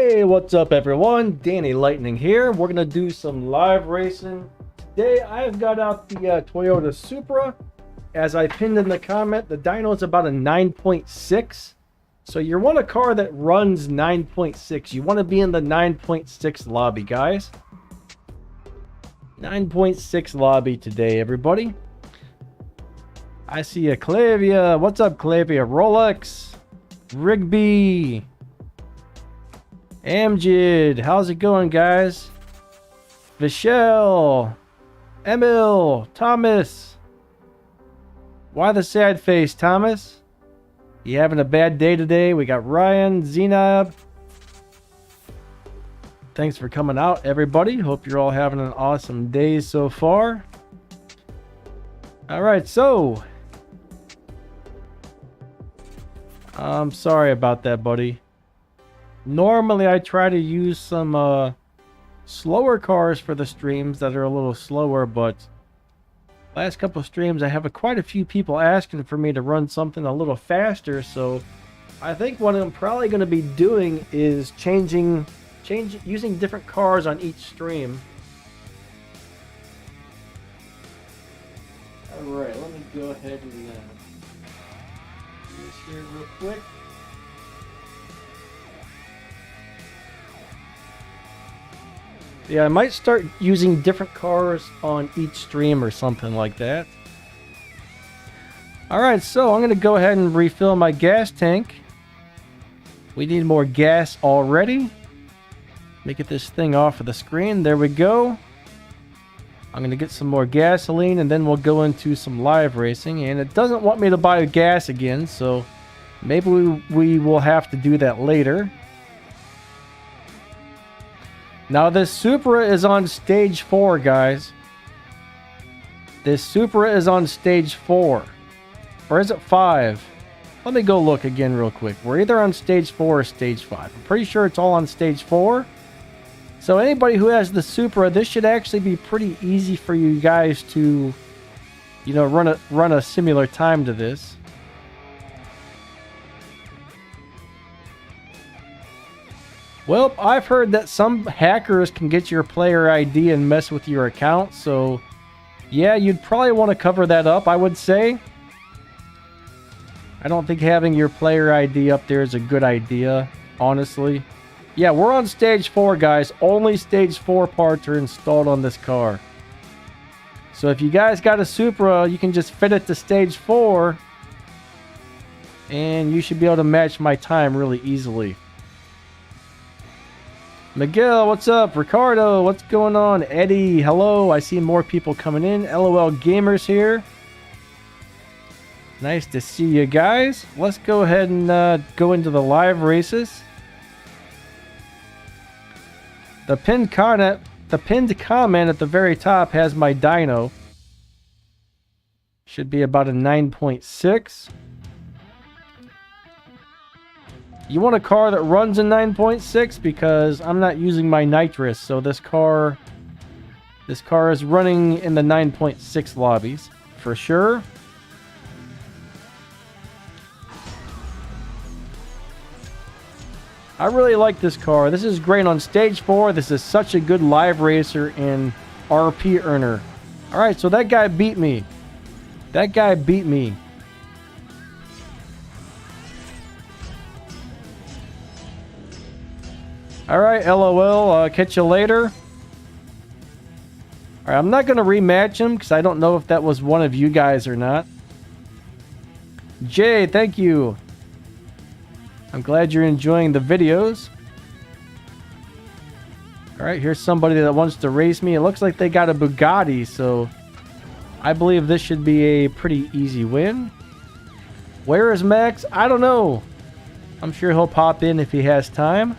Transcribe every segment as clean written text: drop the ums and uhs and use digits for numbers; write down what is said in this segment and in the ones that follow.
Hey, what's up everyone? Danny Lightning here. We're gonna do some live racing. Today I've got out the Toyota Supra. As I pinned in the comment, the dyno is about a 9.6. So you want a car that runs 9.6. You want to be in the 9.6 lobby, guys. 9.6 lobby today, everybody. I see a Clavia. What's up, Clavia? Rolex, Rigby, Amjid, how's it going, guys? Michelle, Emil, Thomas. Why the sad face, Thomas? You having a bad day today? We got Ryan, Zenab. Thanks for coming out, everybody. Hope you're all having an awesome day so far. All right, so I'm sorry about that, buddy. Normally I try to use some slower cars for the streams that are a little slower, but last couple of streams I have quite a few people asking for me to run something a little faster, so I think what I'm probably going to be doing is using different cars on each stream. Alright, let me go ahead and do this here real quick. Yeah, I might start using different cars on each stream or something like that. Alright, so I'm going to go ahead and refill my gas tank. We need more gas already. Let me get this thing off of the screen. There we go. I'm going to get some more gasoline and then we'll go into some live racing. And it doesn't want me to buy gas again, so maybe we will have to do that later. Now this Supra is on stage 4, guys. This Supra is on stage 4. Or is it 5? Let me go look again real quick. We're either on stage 4 or stage 5. I'm pretty sure it's all on stage 4. So anybody who has the Supra, this should actually be pretty easy for you guys to, you know, run a similar time to this. Well, I've heard that some hackers can get your player ID and mess with your account, so yeah, you'd probably want to cover that up, I would say. I don't think having your player ID up there is a good idea, honestly. Yeah, we're on stage 4, guys. Only stage 4 parts are installed on this car. So if you guys got a Supra, you can just fit it to stage 4, and you should be able to match my time really easily. Miguel, what's up? Ricardo, what's going on? Eddie, hello. I see more people coming in. LOL Gamers here. Nice to see you guys. Let's go ahead and go into the live races. The pinned comment at the very top has my dyno. Should be about a 9.6. You want a car that runs in 9.6 because I'm not using my nitrous, so this car is running in the 9.6 lobbies for sure. I really like this car. This is great on stage 4. This is such a good live racer and RP earner. All right, so that guy beat me. That guy beat me. Alright, LOL, catch you later. Alright, I'm not going to rematch him because I don't know if that was one of you guys or not. Jay, thank you. I'm glad you're enjoying the videos. Alright, here's somebody that wants to race me. It looks like they got a Bugatti, so I believe this should be a pretty easy win. Where is Max? I don't know. I'm sure he'll pop in if he has time.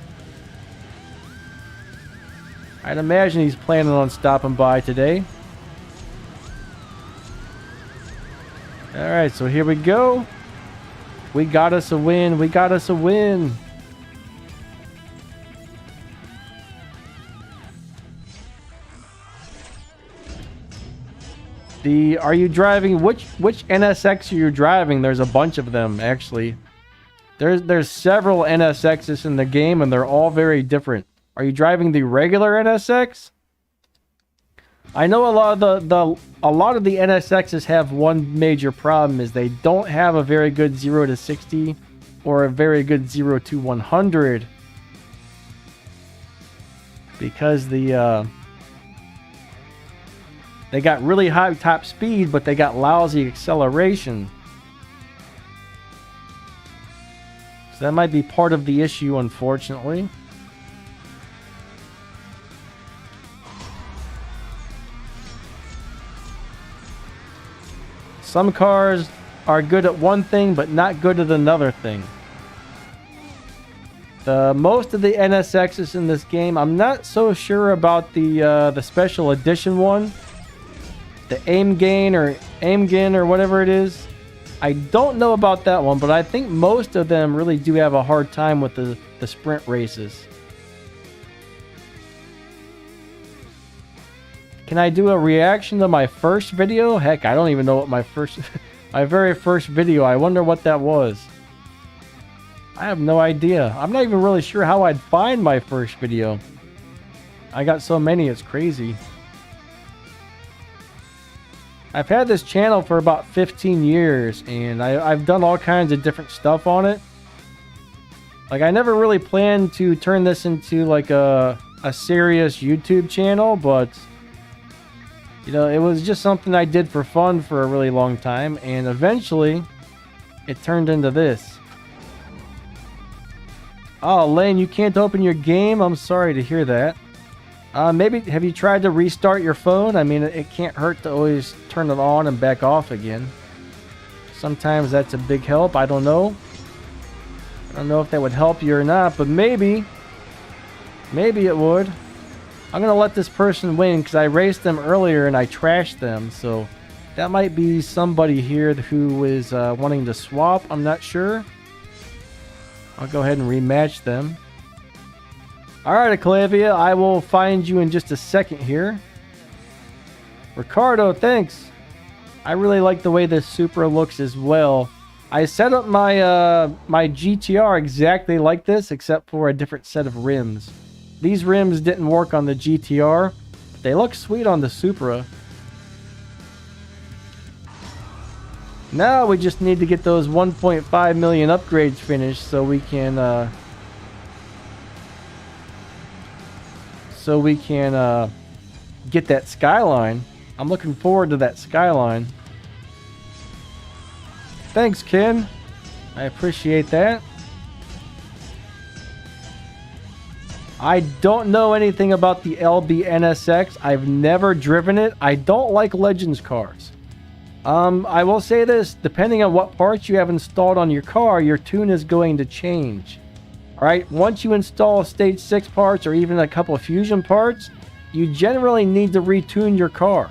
I'd imagine he's planning on stopping by today. Alright, so here we go. We got us a win. We got us a win. Are you driving? Which NSX are you driving? There's a bunch of them, actually. There's several NSXs in the game, and they're all very different. Are you driving the regular NSX? I know a lot of the NSXs have one major problem, is they don't have a very good 0 to 60 or a very good 0 to 100, because they got really high top speed, but they got lousy acceleration. So that might be part of the issue, unfortunately. Some cars are good at one thing, but not good at another thing. Most of the NSXs in this game, I'm not so sure about the special edition one, the Aimgin or whatever it is. I don't know about that one, but I think most of them really do have a hard time with the sprint races. Can I do a reaction to my first video? Heck, I don't even know what my very first video, I wonder what that was. I have no idea. I'm not even really sure how I'd find my first video. I got so many, it's crazy. I've had this channel for about 15 years, and I've done all kinds of different stuff on it. Like, I never really planned to turn this into like a serious YouTube channel, but you know, it was just something I did for fun for a really long time, and eventually it turned into this. Oh, Lane, you can't open your game? I'm sorry to hear that. Maybe, have you tried to restart your phone? I mean, it can't hurt to always turn it on and back off again. Sometimes that's a big help. I don't know. I don't know if that would help you or not, but maybe it would. I'm going to let this person win because I raced them earlier and I trashed them. So that might be somebody here who is wanting to swap. I'm not sure. I'll go ahead and rematch them. Alright, Aclavia, I will find you in just a second here. Ricardo, thanks. I really like the way this Supra looks as well. I set up my my GTR exactly like this, except for a different set of rims. These rims didn't work on the GTR. They look sweet on the Supra. Now we just need to get those 1.5 million upgrades finished so we can get that Skyline. I'm looking forward to that Skyline. Thanks, Ken. I appreciate that. I don't know anything about the LB NSX. I've never driven it. I don't like Legends cars. I will say this, depending on what parts you have installed on your car, your tune is going to change. Alright, once you install Stage 6 parts or even a couple of Fusion parts, you generally need to retune your car.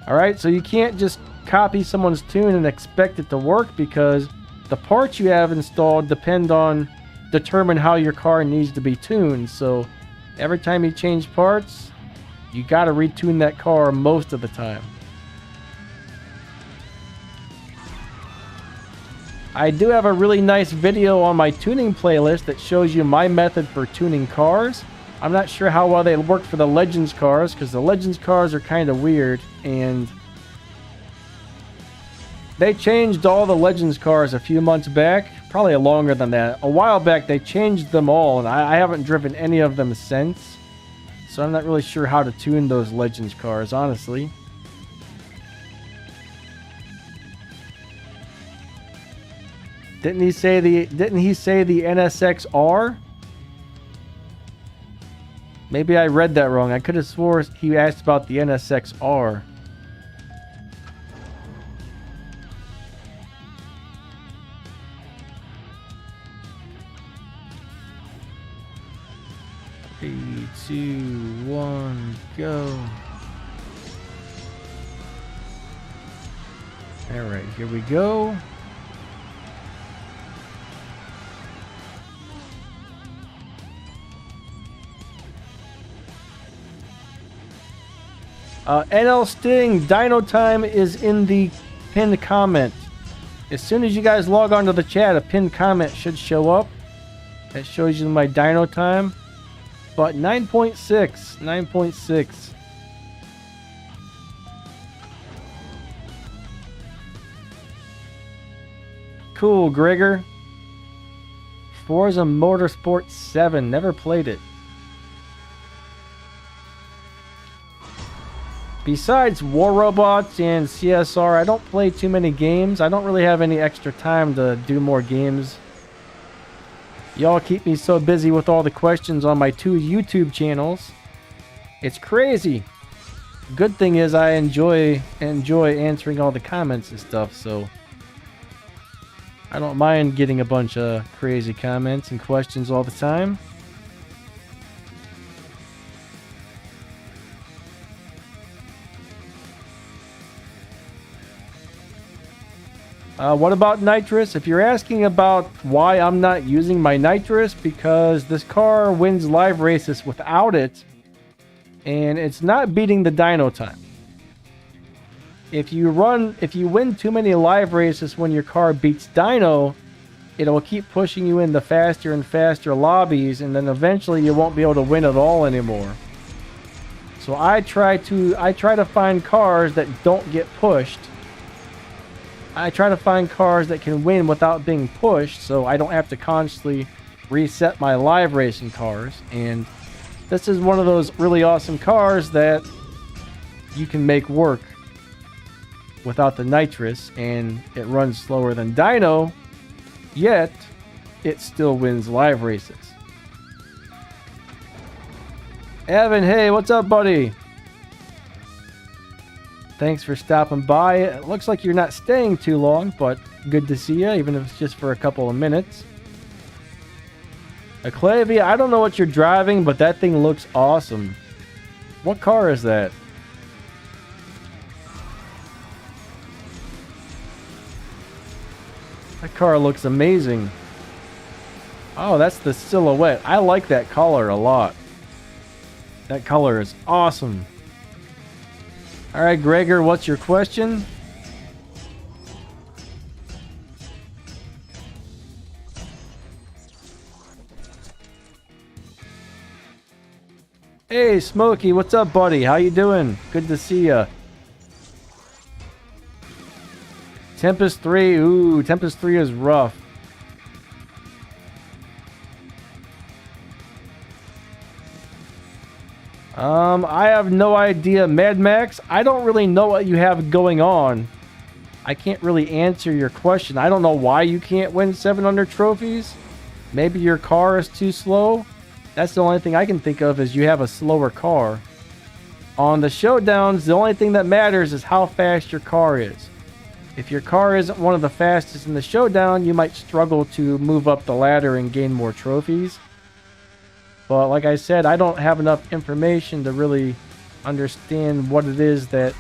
Alright, so you can't just copy someone's tune and expect it to work, because the parts you have installed determine how your car needs to be tuned. So every time you change parts, you got to retune that car most of the time. I do have a really nice video on my tuning playlist that shows you my method for tuning cars. I'm not sure how well they work for the Legends cars, because the Legends cars are kind of weird, and they changed all the Legends cars a few months back, probably longer than that. A while back they changed them all, and I haven't driven any of them since, so I'm not really sure how to tune those Legends cars, honestly. Didn't he say the NSX-R? Maybe I read that wrong. I could have swore he asked about the NSX-R. Three, 2, 1, go. Alright, here we go. NL Sting, Dino Time is in the pinned comment. As soon as you guys log on to the chat, a pinned comment should show up. That shows you my dyno time. But 9.6. 9.6. Cool, Gregor. Forza Motorsport 7. Never played it. Besides War Robots and CSR, I don't play too many games. I don't really have any extra time to do more games. Y'all keep me so busy with all the questions on my 2 YouTube channels. It's crazy. Good thing is I enjoy answering all the comments and stuff, so I don't mind getting a bunch of crazy comments and questions all the time. What about nitrous? If you're asking about why I'm not using my nitrous, because this car wins live races without it, and it's not beating the dyno time. If you win too many live races when your car beats dyno, it'll keep pushing you into faster and faster lobbies, and then eventually you won't be able to win at all anymore. So I try to find cars that don't get pushed. I try to find cars that can win without being pushed, so I don't have to constantly reset my live racing cars. And this is one of those really awesome cars that you can make work without the nitrous, and it runs slower than dyno, yet it still wins live races. Evan, hey, what's up, buddy? Thanks for stopping by. It looks like you're not staying too long, but good to see you, even if it's just for a couple of minutes. Aclavia, I don't know what you're driving, but that thing looks awesome. What car is that? That car looks amazing. Oh, that's the Silhouette. I like that color a lot. That color is awesome. All right, Gregor, what's your question? Hey, Smokey, what's up, buddy? How you doing? Good to see ya. Tempest 3. Ooh, Tempest 3 is rough. I have no idea. Mad Max, I don't really know what you have going on. I can't really answer your question. I don't know why you can't win 700 trophies. Maybe your car is too slow. That's the only thing I can think of, is you have a slower car. On the showdowns, the only thing that matters is how fast your car is. If your car isn't one of the fastest in the showdown, you might struggle to move up the ladder and gain more trophies. But like I said, I don't have enough information to really understand what it is that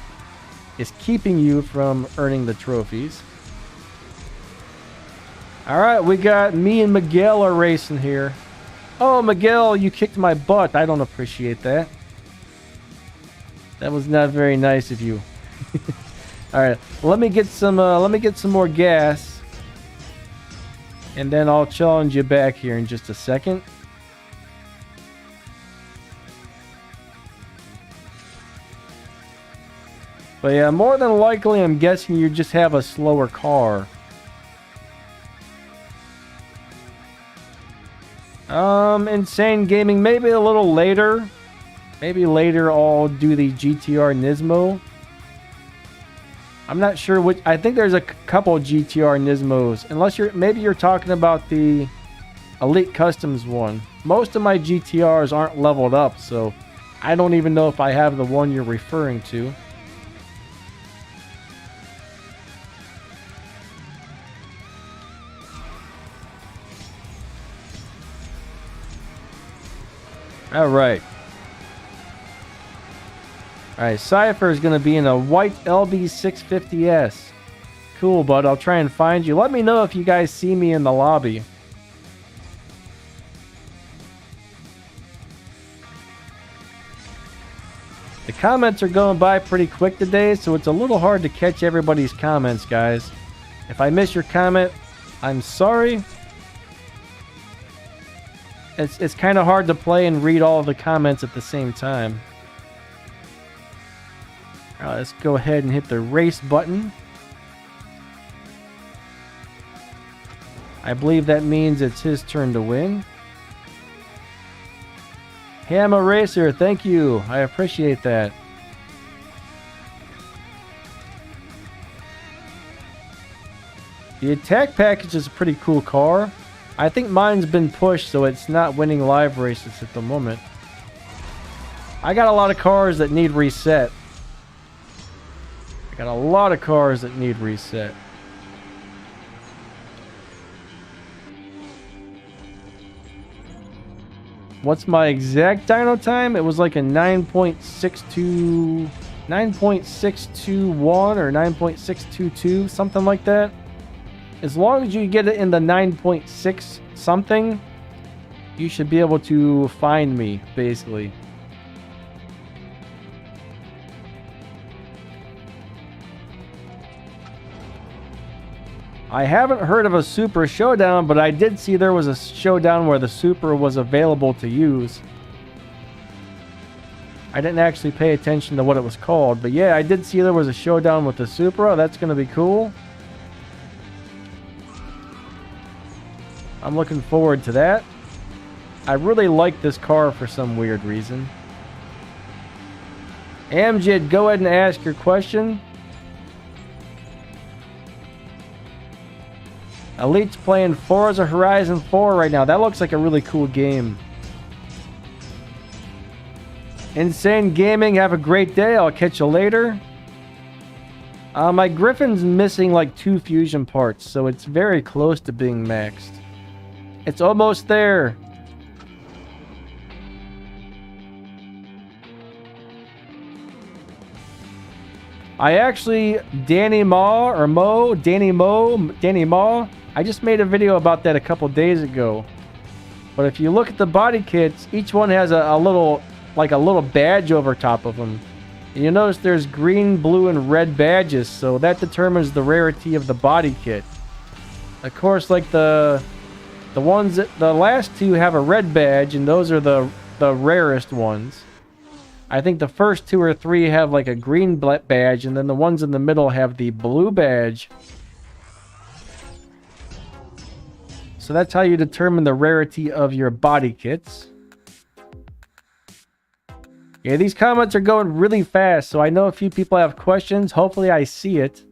is keeping you from earning the trophies. Alright, we got me and Miguel are racing here. Oh, Miguel, you kicked my butt. I don't appreciate that. That was not very nice of you. Alright, let me get some more gas. And then I'll challenge you back here in just a second. But yeah, more than likely, I'm guessing you just have a slower car. Insane Gaming, maybe a little later. Maybe later I'll do the GTR Nismo. I'm not sure which. I think there's a couple GTR Nismos. Unless maybe you're talking about the Elite Customs one. Most of my GTRs aren't leveled up, so I don't even know if I have the one you're referring to. Alright. Alright, Cypher is going to be in a white LB650S. Cool, bud. I'll try and find you. Let me know if you guys see me in the lobby. The comments are going by pretty quick today, so it's a little hard to catch everybody's comments, guys. If I miss your comment, I'm sorry. It's kind of hard to play and read all of the comments at the same time. All right, let's go ahead and hit the race button. I believe that means it's his turn to win. Hey, I'm a racer. Thank you. I appreciate that. The attack package is a pretty cool car. I think mine's been pushed, so it's not winning live races at the moment. I got a lot of cars that need reset. I got a lot of cars that need reset. What's my exact dyno time? It was like a 9.621 or 9.622, something like that. As long as you get it in the 9.6 something, you should be able to find me, basically. I haven't heard of a Supra Showdown, but I did see there was a showdown where the Supra was available to use. I didn't actually pay attention to what it was called, but yeah, I did see there was a showdown with the Supra. That's going to be cool. I'm looking forward to that. I really like this car for some weird reason. Amjid, go ahead and ask your question. Elite's playing Forza Horizon 4 right now. That looks like a really cool game. Insane Gaming, have a great day. I'll catch you later. My Griffin's missing like 2 fusion parts, so it's very close to being maxed. It's almost there. I actually, Danny Ma, I just made a video about that a couple days ago. But if you look at the body kits, each one has a little badge over top of them. And you notice there's green, blue, and red badges, so that determines the rarity of the body kit. Of course, like the last 2 have a red badge, and those are the rarest ones. I think the first 2 or 3 have like a green badge, and then the ones in the middle have the blue badge. So that's how you determine the rarity of your body kits. Yeah, these comments are going really fast, so I know a few people have questions. Hopefully I see it.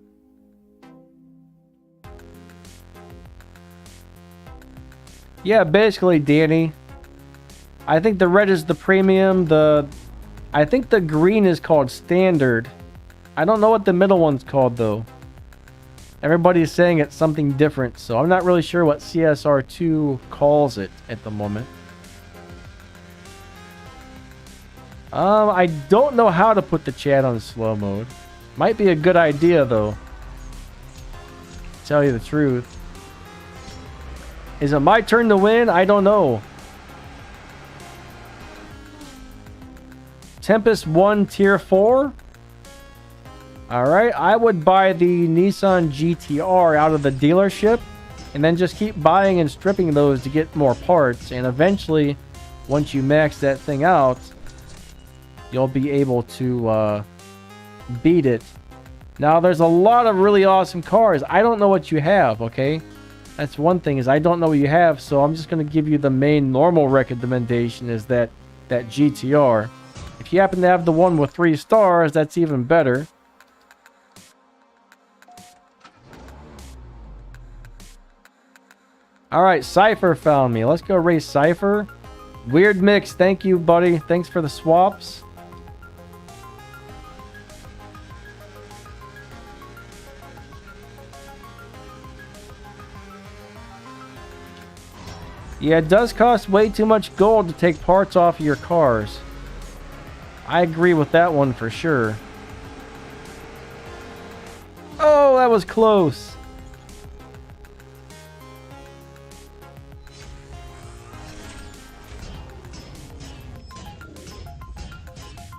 Yeah, basically, Danny. I think the red is the premium. I think the green is called standard. I don't know what the middle one's called, though. Everybody's saying it's something different, so I'm not really sure what CSR2 calls it at the moment. I don't know how to put the chat on slow mode. Might be a good idea, though. To tell you the truth. Is it my turn to win? I don't know. Tempest 1 Tier 4. Alright, I would buy the Nissan GTR out of the dealership and then just keep buying and stripping those to get more parts. And eventually, once you max that thing out, you'll be able to beat it. Now, there's a lot of really awesome cars. I don't know what you have, okay? That's one thing, is I don't know what you have, so I'm just going to give you the main normal recommendation, is that GTR. If you happen to have the one with 3 stars, that's even better. Alright, Cypher found me. Let's go race Cypher. Weird Mix, thank you, buddy. Thanks for the swaps. Yeah, it does cost way too much gold to take parts off of your cars. I agree with that one for sure. Oh, that was close.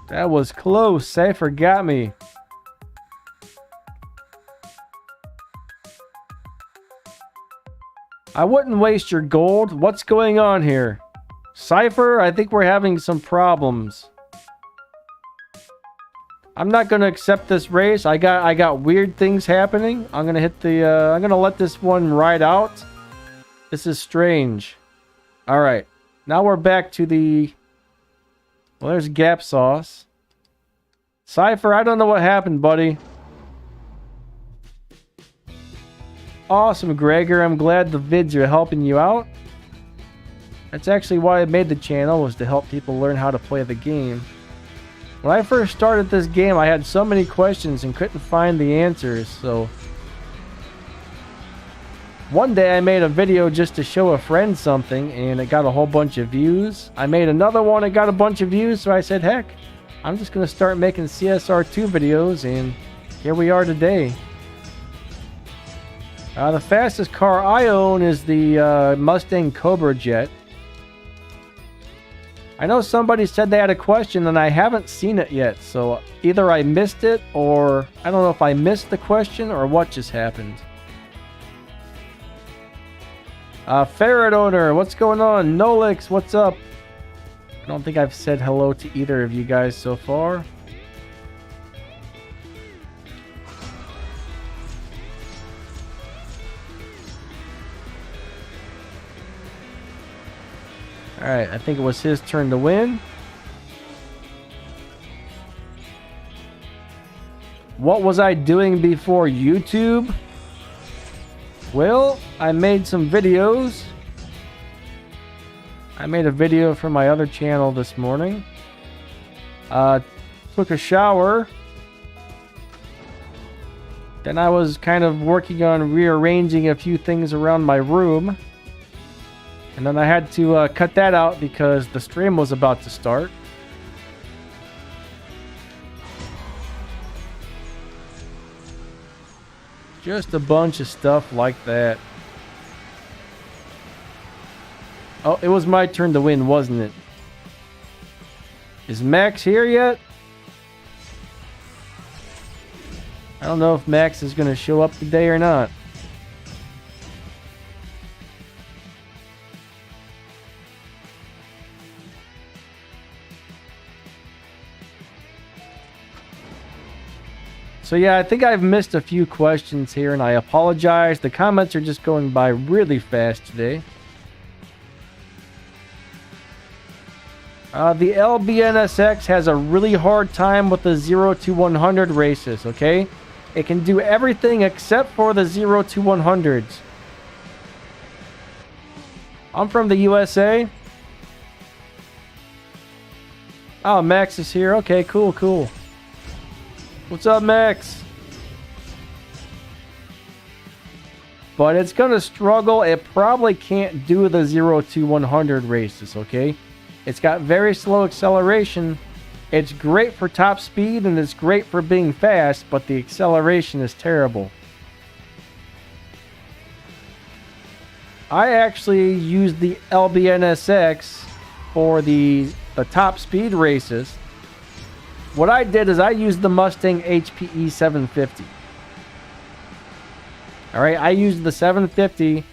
That was close. Cypher got me. I wouldn't waste your gold. What's going on here? Cypher, I think we're having some problems. I'm not going to accept this race. I got weird things happening. I'm going to hit the I'm going to let this one ride out. This is strange. All right. Now we're back to the well, there's Gap Sauce. Cypher, I don't know what happened, buddy. Awesome, Gregor. I'm glad the vids are helping you out. That's actually why I made the channel, was to help people learn how to play the game. When I first started this game, I had so many questions and couldn't find the answers, so... One day I made a video just to show a friend something, and it got a whole bunch of views. I made another one, it got a bunch of views, so I said, heck, I'm just going to start making CSR2 videos, and here we are today. The fastest car I own is the Mustang Cobra Jet. I know somebody said they had a question and I haven't seen it yet, so either I missed it or I don't know if I missed the question or what just happened. Ferret owner, what's going on? Nolix, what's up? I don't think I've said hello to either of you guys so far. Alright, I think it was his turn to win. What was I doing before YouTube? Well, I made some videos. I made a video for my other channel this morning. Took a shower. Then I was kind of working on rearranging a few things around my room. And then I had to cut that out because the stream was about to start. Just a bunch of stuff like that. Oh, it was my turn to win, wasn't it? Is Max here yet? I don't know if Max is going to show up today or not. So yeah, I think I've missed a few questions here, and I apologize. The comments are just going by really fast today. The LBNSX has a really hard time with the 0 to 100 races, okay? It can do everything except for the 0 to 100s. I'm from the USA. Oh, Max is here. Okay, cool, cool. What's up, Max? But it's going to struggle. It probably can't do the 0 to 100 races, okay? It's got very slow acceleration. It's great for top speed and it's great for being fast, but the acceleration is terrible. I actually used the LBNSX for the top speed races. What I did is I used the Mustang HPE 750. Alright, I used the 750.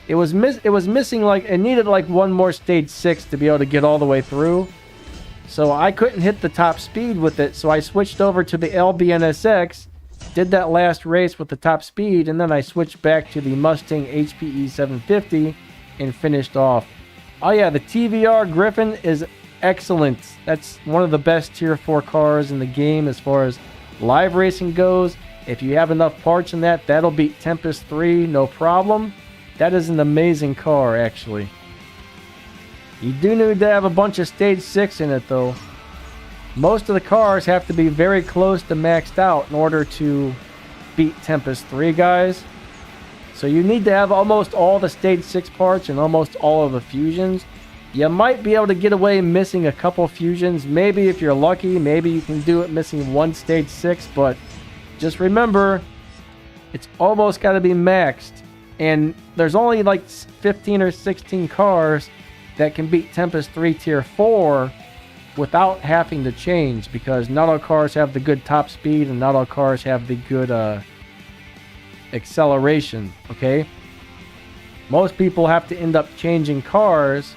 It was missing, like, it needed like one more stage 6 to be able to get all the way through. So I couldn't hit the top speed with it, so I switched over to the LBNSX, did that last race with the top speed, and then I switched back to the Mustang HPE 750 and finished off. Oh yeah, the TVR Griffin is excellent. That's one of the best tier 4 cars in the game as far as live racing goes. If you have enough parts in that, that'll beat Tempest 3, no problem. That is an amazing car, actually. You do need to have a bunch of stage 6 in it, though. Most of the cars have to be very close to maxed out in order to beat Tempest 3, guys. So you need to have almost all the stage 6 parts and almost all of the fusions. You might be able to get away missing a couple fusions. Maybe if you're lucky, maybe you can do it missing one stage 6. But just remember, it's almost got to be maxed. And there's only like 15 or 16 cars that can beat Tempest 3 Tier 4 without having to change, because not all cars have the good top speed and not all cars have the good acceleration, okay? Most people have to end up changing cars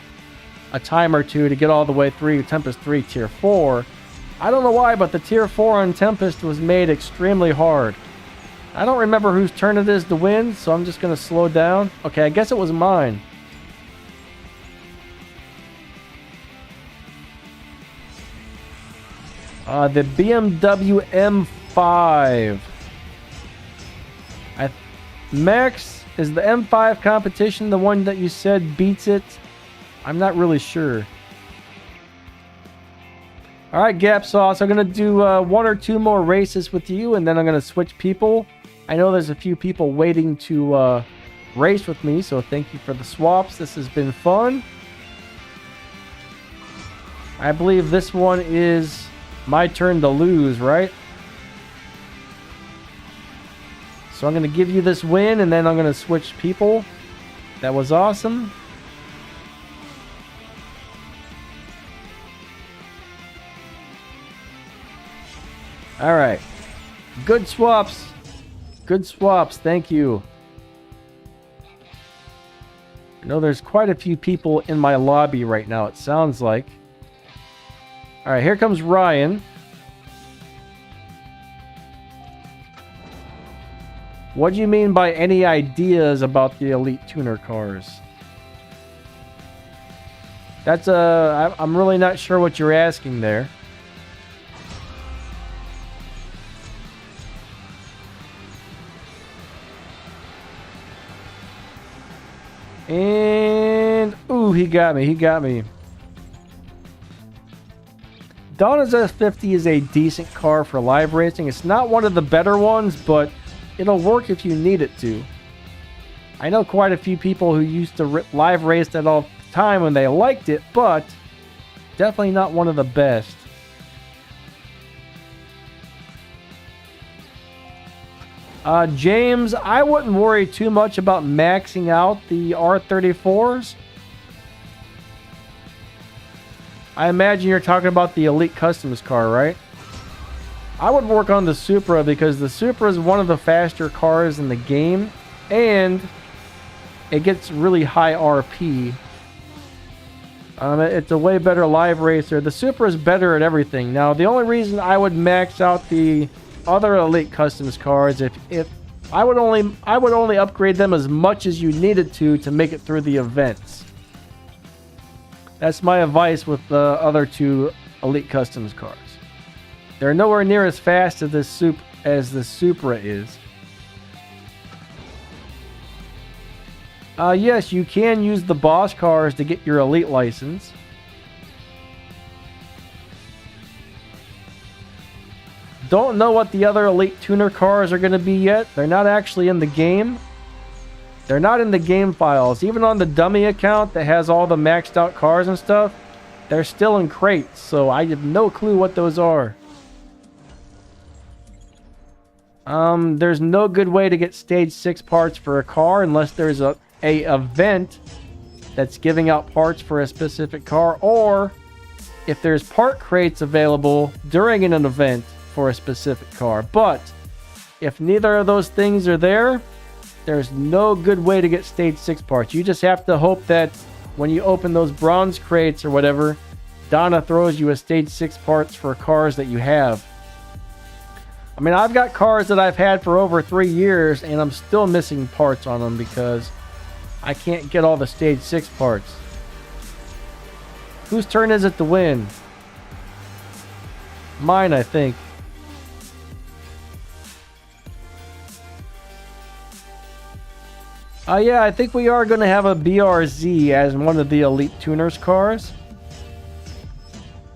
a time or two to get all the way through Tempest 3 Tier 4. I don't know why, but the Tier 4 on Tempest was made extremely hard. I don't remember whose turn it is to win, so I'm just going to slow down. Okay, I guess it was mine. The BMW M5. Max, is the M5 competition the one that you said beats it? I'm not really sure. Alright, Gap Sauce, I'm going to do 1 or 2 more races with you, and then I'm going to switch people. I know there's a few people waiting to race with me, so thank you for the swaps. This has been fun. I believe this one is my turn to lose, right? So I'm going to give you this win, and then I'm going to switch people. That was awesome. Alright. Good swaps. Good swaps. Thank you. I know there's quite a few people in my lobby right now, it sounds like. Alright, here comes Ryan. What do you mean by any ideas about the Elite Tuner cars? That's I'm really not sure what you're asking there. And ooh, he got me. He got me. Donna's S50 is a decent car for live racing. It's not one of the better ones, but it'll work if you need it to. I know quite a few people who used to live race that all the time when they liked it, but definitely not one of the best. James, I wouldn't worry too much about maxing out the R34s. I imagine you're talking about the Elite Customs car, right? I would work on the Supra because the Supra is one of the faster cars in the game, and it gets really high RP. It's a way better live racer. The Supra is better at everything. Now, the only reason I would max out the other Elite Customs cars, if I would only upgrade them as much as you needed to make it through the events. That's my advice with the other 2 Elite Customs cars. They're nowhere near as fast as the Supra is. Yes, you can use the boss cars to get your Elite license. Don't know what the other Elite Tuner cars are going to be yet. They're not actually in the game. They're not in the game files. Even on the dummy account that has all the maxed out cars and stuff, they're still in crates, so I have no clue what those are. There's no good way to get stage 6 parts for a car unless there's a event that's giving out parts for a specific car, or if there's part crates available during an event for a specific car. But if neither of those things are there, there's no good way to get stage 6 parts. You just have to hope that when you open those bronze crates or whatever, Donna throws you a stage 6 parts for cars that you have. I mean, I've got cars that I've had for over 3 years, and I'm still missing parts on them because I can't get all the stage 6 parts. Whose turn is it to win? Mine, I think. Yeah, I think we are going to have a BRZ as one of the Elite Tuners cars.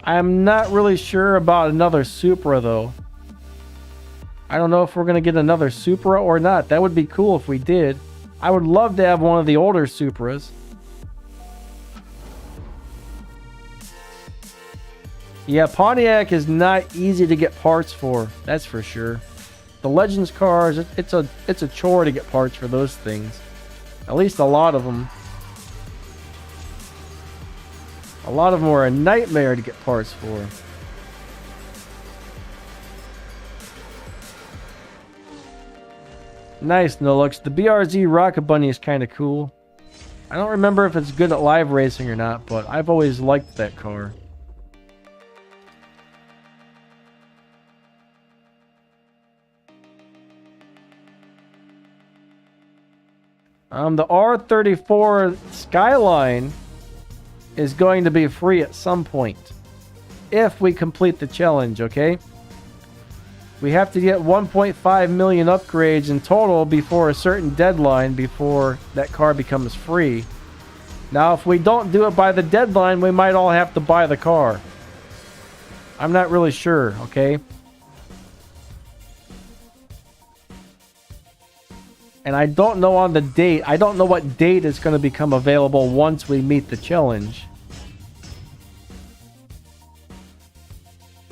I'm not really sure about another Supra, though. I don't know if we're going to get another Supra or not. That would be cool if we did. I would love to have one of the older Supras. Yeah, Pontiac is not easy to get parts for. That's for sure. The Legends cars, it's a chore to get parts for those things. At least a lot of them. A lot of them are a nightmare to get parts for. Nice, Nolux. The BRZ Rocket Bunny is kind of cool. I don't remember if it's good at live racing or not, but I've always liked that car. The R34 Skyline is going to be free at some point if we complete the challenge, okay? We have to get 1.5 million upgrades in total before a certain deadline before that car becomes free. Now, if we don't do it by the deadline, we might all have to buy the car. I'm not really sure, okay? And I don't know on the date. I don't know what date is going to become available once we meet the challenge.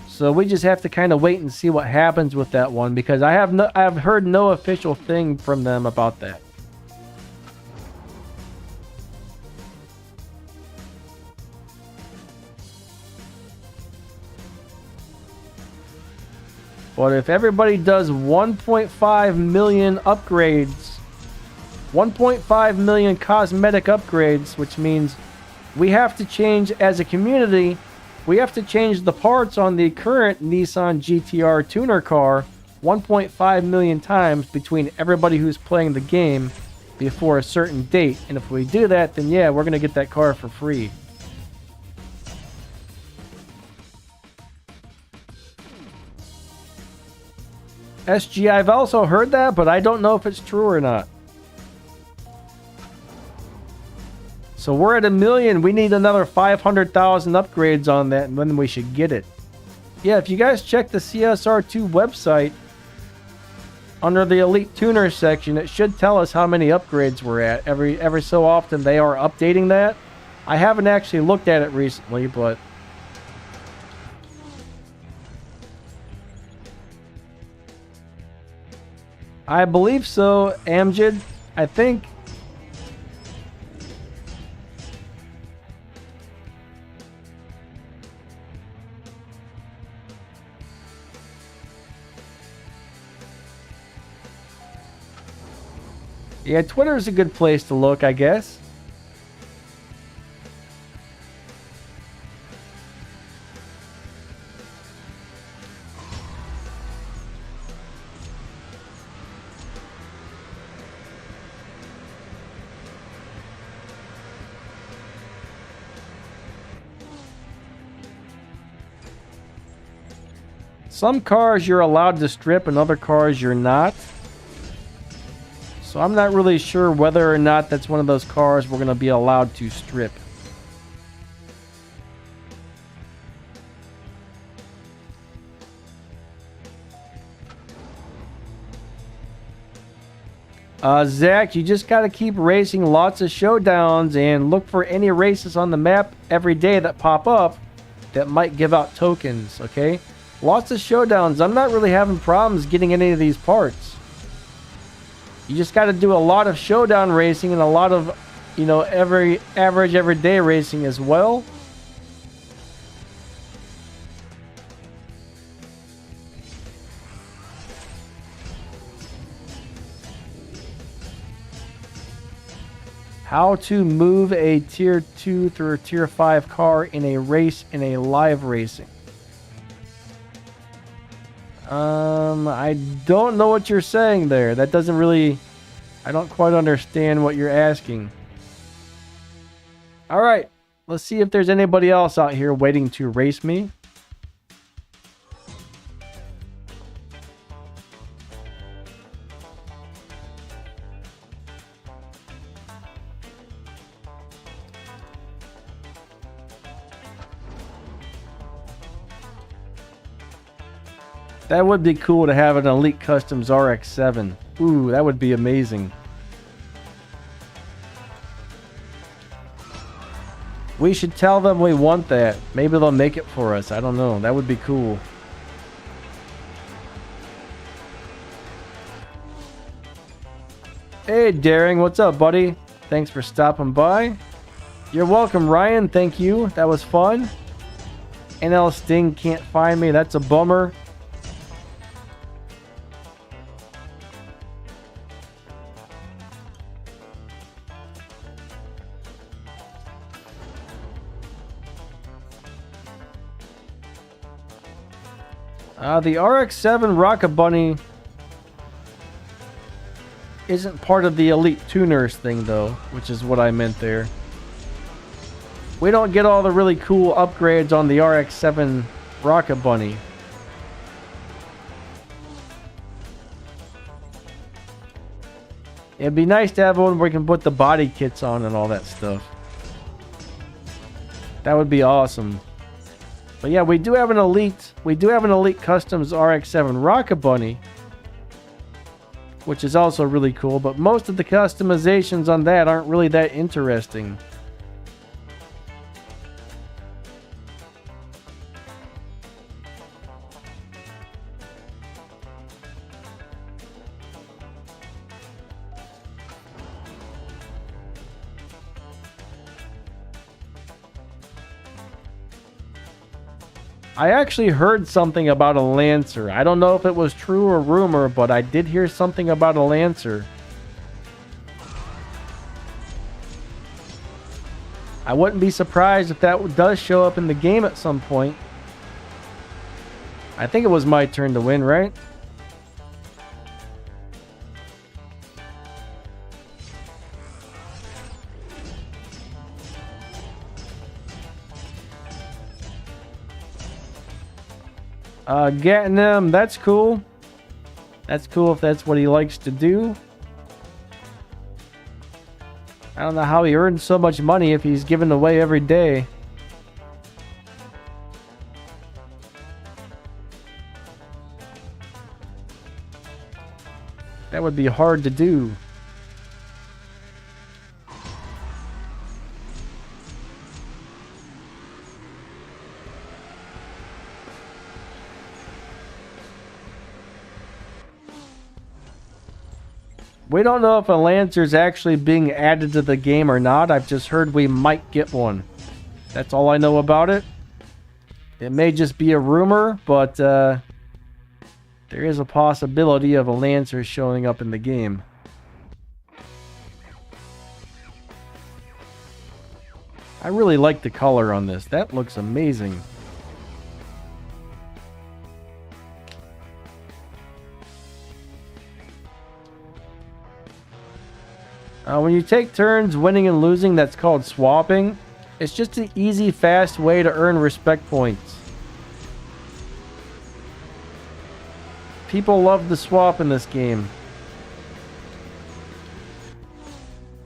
So we just have to kind of wait and see what happens with that one, because I've heard no official thing from them about that. But if everybody does 1.5 million upgrades, 1.5 million cosmetic upgrades, which means we have to change as a community, we have to change the parts on the current Nissan GTR tuner car 1.5 million times between everybody who's playing the game before a certain date. And if we do that, then yeah, we're going to get that car for free. SG, I've also heard that, but I don't know if it's true or not. So we're at 1 million. We need another 500,000 upgrades on that, and then we should get it. Yeah, if you guys check the CSR2 website, under the Elite Tuner section, it should tell us how many upgrades we're at. Every so often, they are updating that. I haven't actually looked at it recently, but... I believe so, Amjad. I think... Yeah, Twitter's a good place to look, I guess. Some cars you're allowed to strip and other cars you're not. So I'm not really sure whether or not that's one of those cars we're going to be allowed to strip. Zach, you just got to keep racing lots of showdowns and look for any races on the map every day that pop up that might give out tokens, okay? Lots of showdowns. I'm not really having problems getting any of these parts. You just got to do a lot of showdown racing and a lot of, you know, everyday racing as well. How to move a tier 2 through a tier 5 car in a race in a live racing. I don't know what you're saying there. That doesn't really... I don't quite understand what you're asking. Alright, let's see if there's anybody else out here waiting to race me. That would be cool to have an Elite Customs RX-7. Ooh, that would be amazing. We should tell them we want that. Maybe they'll make it for us. I don't know. That would be cool. Hey, Daring. What's up, buddy? Thanks for stopping by. You're welcome, Ryan. Thank you. That was fun. NL Sting can't find me. That's a bummer. The RX-7 Rocket Bunny isn't part of the Elite Tuners thing, though, which is what I meant there. We don't get all the really cool upgrades on the RX-7 Rocket Bunny. It'd be nice to have one where we can put the body kits on and all that stuff. That would be awesome. But yeah, we do have an Elite Customs RX-7 Rocket Bunny, which is also really cool, but most of the customizations on that aren't really that interesting. I actually heard something about a Lancer. I don't know if it was true or rumor, but I did hear something about a Lancer. I wouldn't be surprised if that does show up in the game at some point. I think it was my turn to win, right? Getting him, that's cool. That's cool if that's what he likes to do. I don't know how he earns so much money if he's giving away every day. That would be hard to do. We don't know if a Lancer's actually being added to the game or not. I've just heard we might get one. That's all I know about it. It may just be a rumor, but there is a possibility of a Lancer showing up in the game. I really like the color on this. That looks amazing. When you take turns winning and losing, that's called swapping. It's just an easy, fast way to earn respect points. People love to swap in this game.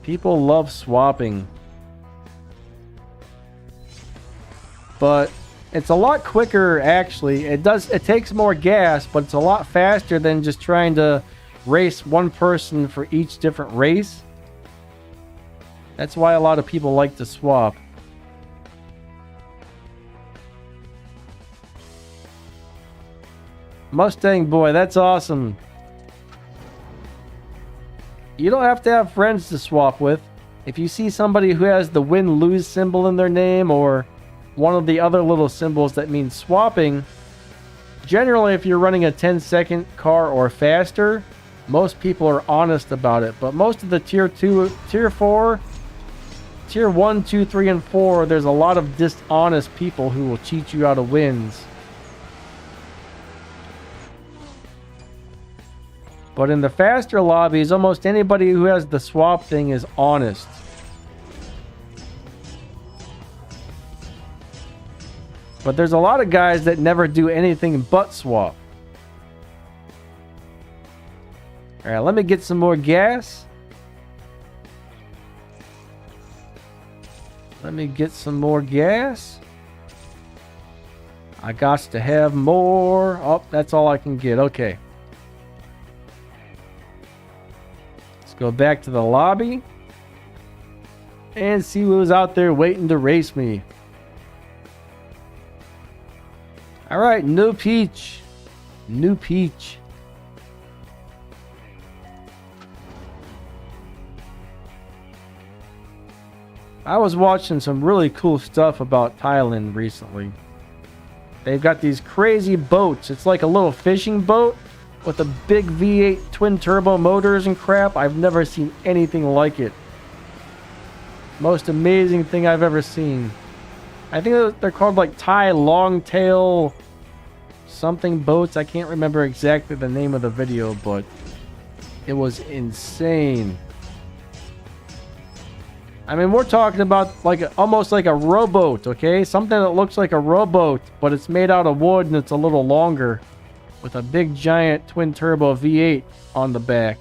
People love swapping. But it's a lot quicker, actually. It takes more gas, but it's a lot faster than just trying to race one person for each different race. That's why a lot of people like to swap. Mustang boy, that's awesome. You don't have to have friends to swap with. If you see somebody who has the win-lose symbol in their name or one of the other little symbols that means swapping, generally if you're running a 10-second car or faster, most people are honest about it. But most of the tier 2, tier 4, tier 1, 2, 3, and 4, there's a lot of dishonest people who will cheat you out of wins. But in the faster lobbies, almost anybody who has the swap thing is honest. But there's a lot of guys that never do anything but swap. Alright, let me get some more gas. Let me get some more gas. I got to have more. Oh, that's all I can get. Okay. Let's go back to the lobby and see who's out there waiting to race me. Alright, New Peach. New Peach. I was watching some really cool stuff about Thailand recently. They've got these crazy boats. It's like a little fishing boat with a big V8 twin turbo motors and crap. I've never seen anything like it. Most amazing thing I've ever seen. I think they're called like Thai longtail something boats. I can't remember exactly the name of the video, but it was insane. I mean, we're talking about almost like a rowboat, okay? Something that looks like a rowboat, but it's made out of wood and it's a little longer with a big giant twin turbo V8 on the back.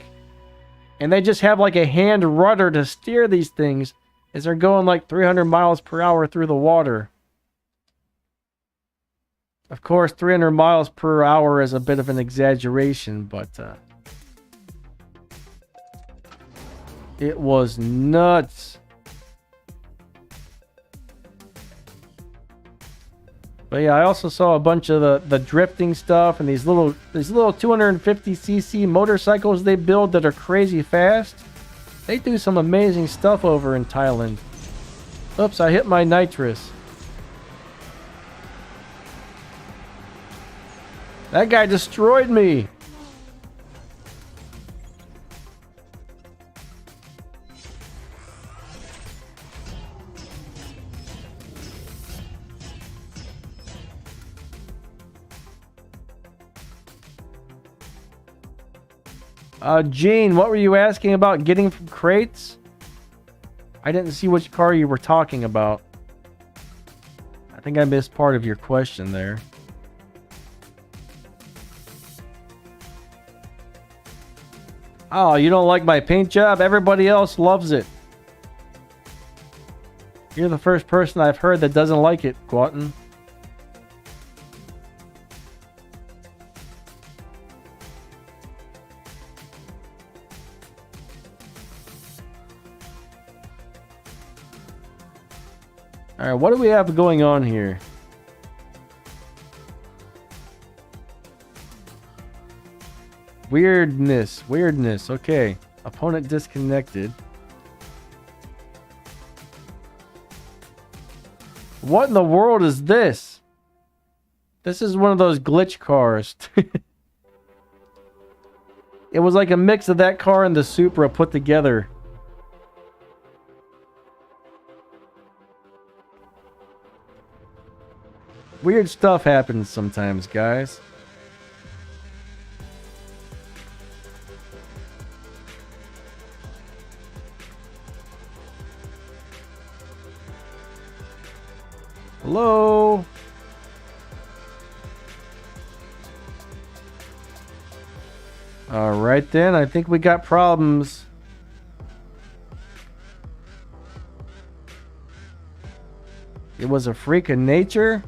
And they just have like a hand rudder to steer these things as they're going like 300 miles per hour through the water. Of course, 300 miles per hour is a bit of an exaggeration, but it was nuts. But yeah, I also saw a bunch of the drifting stuff and these little 250cc motorcycles they build that are crazy fast. They do some amazing stuff over in Thailand. Oops, I hit my nitrous. That guy destroyed me. Gene, what were you asking about getting from crates? I didn't see which car you were talking about. I think I missed part of your question there. Oh, you don't like my paint job? Everybody else loves it. You're the first person I've heard that doesn't like it, Quatin. Alright, what do we have going on here? Weirdness, okay. Opponent disconnected. What in the world is this? This is one of those glitch cars. It was like a mix of that car and the Supra put together. Weird stuff happens sometimes, guys. Hello? Alright then, I think we got problems. It was a freak of nature?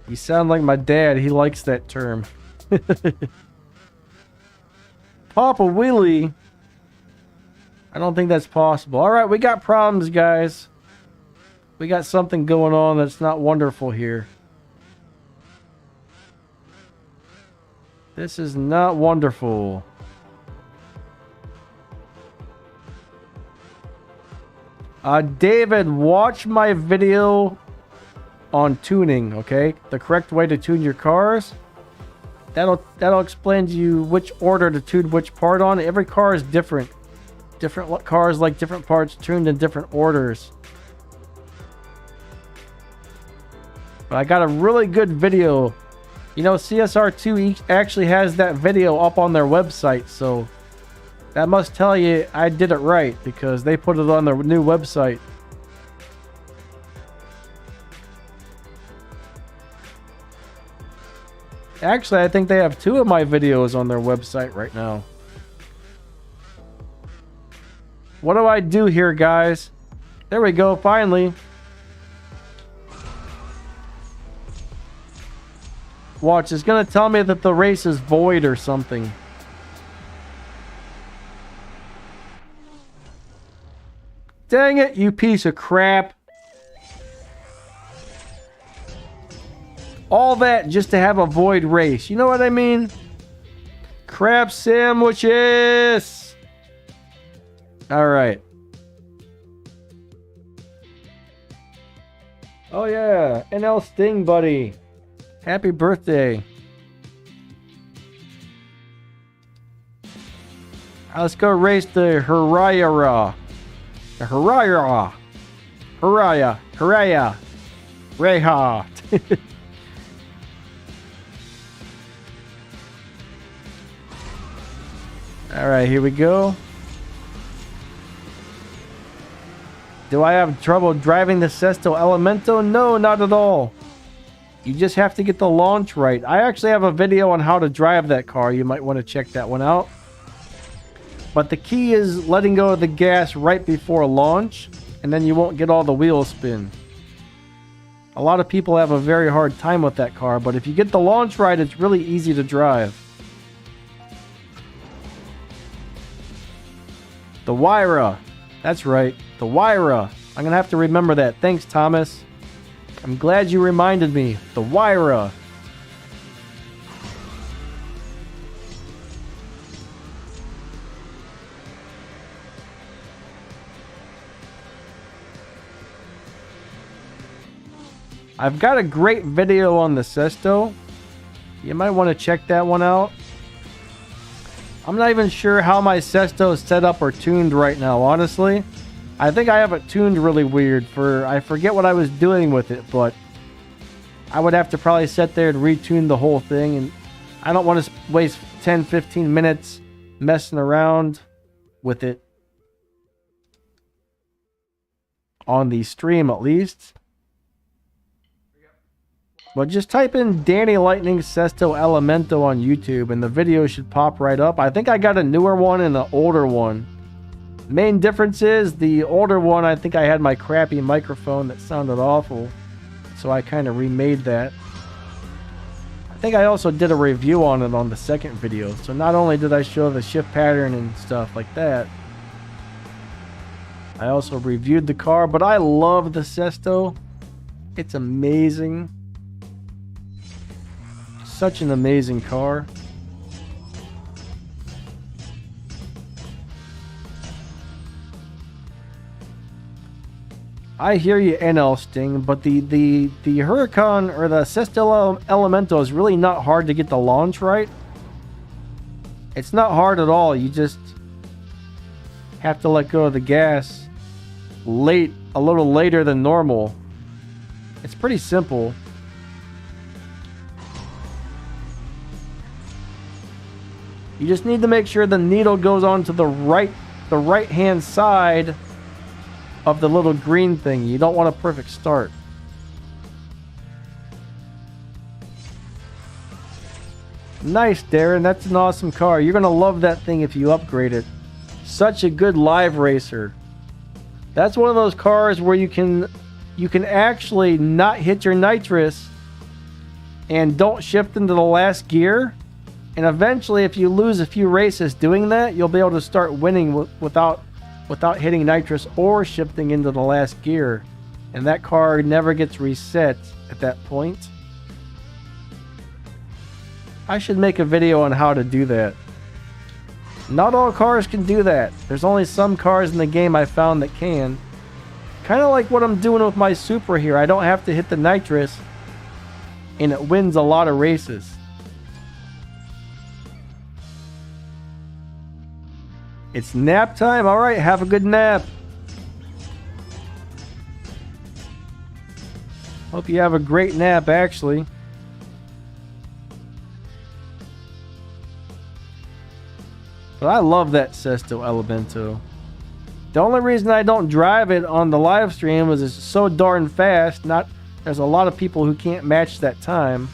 You sound like my dad, he likes that term. Papa Willie? I don't think that's possible. Alright, we got problems, guys. We got something going on that's not wonderful here. This is not wonderful. David, watch my video on tuning, okay? The correct way to tune your cars. That'll explain to you which order to tune which part on. Every car is different. Different cars like different parts tuned in different orders. But I got a really good video. You know, CSR2 actually has that video up on their website, so that must tell you I did it right because they put it on their new website. Actually, I think they have 2 of my videos on their website right now. What do I do here, guys? There we go, finally. Watch, it's gonna tell me that the race is void or something. Dang it, you piece of crap. All that just to have a void race. You know what I mean? Crab sandwiches! Alright. Oh yeah, NL Sting, buddy. Happy birthday. Let's go race the Harayara. The Harayara. Haraya. Reha. Alright, here we go. Do I have trouble driving the Sesto Elemento? No, not at all. You just have to get the launch right. I actually have a video on how to drive that car. You might want to check that one out. But the key is letting go of the gas right before launch, and then you won't get all the wheel spin. A lot of people have a very hard time with that car, but if you get the launch right, it's really easy to drive. The Wyra. That's right, the Wyra. I'm going to have to remember that. Thanks, Thomas. I'm glad you reminded me. The Wyra. I've got a great video on the Sesto. You might want to check that one out. I'm not even sure how my Sesto is set up or tuned right now, honestly. I think I have it tuned really weird I forget what I was doing with it, but I would have to probably sit there and retune the whole thing, and I don't want to waste 10-15 minutes messing around with it on the stream, at least. But just type in Danny Lightning Sesto Elemento on YouTube and the video should pop right up. I think I got a newer one and an older one. Main difference is the older one, I think I had my crappy microphone that sounded awful. So I kind of remade that. I think I also did a review on it on the second video. So not only did I show the shift pattern and stuff like that, I also reviewed the car. But I love the Sesto. It's amazing. Such an amazing car. I hear you, NL Sting, but the Huracan or the Sesto Elemento is really not hard to get the launch right. It's not hard at all. You just have to let go of the gas a little later than normal. It's pretty simple. You just need to make sure the needle goes onto the right-hand side of the little green thing. You don't want a perfect start. Nice, Darren. That's an awesome car. You're going to love that thing if you upgrade it. Such a good live racer. That's one of those cars where you can actually not hit your nitrous and don't shift into the last gear. And eventually, if you lose a few races doing that, you'll be able to start winning without hitting nitrous or shifting into the last gear. And that car never gets reset at that point. I should make a video on how to do that. Not all cars can do that. There's only some cars in the game I found that can. Kind of like what I'm doing with my Supra here. I don't have to hit the nitrous, and it wins a lot of races. It's nap time. All right, have a good nap. Hope you have a great nap, actually. But I love that Sesto Elemento. The only reason I don't drive it on the live stream is it's so darn fast. There's a lot of people who can't match that time.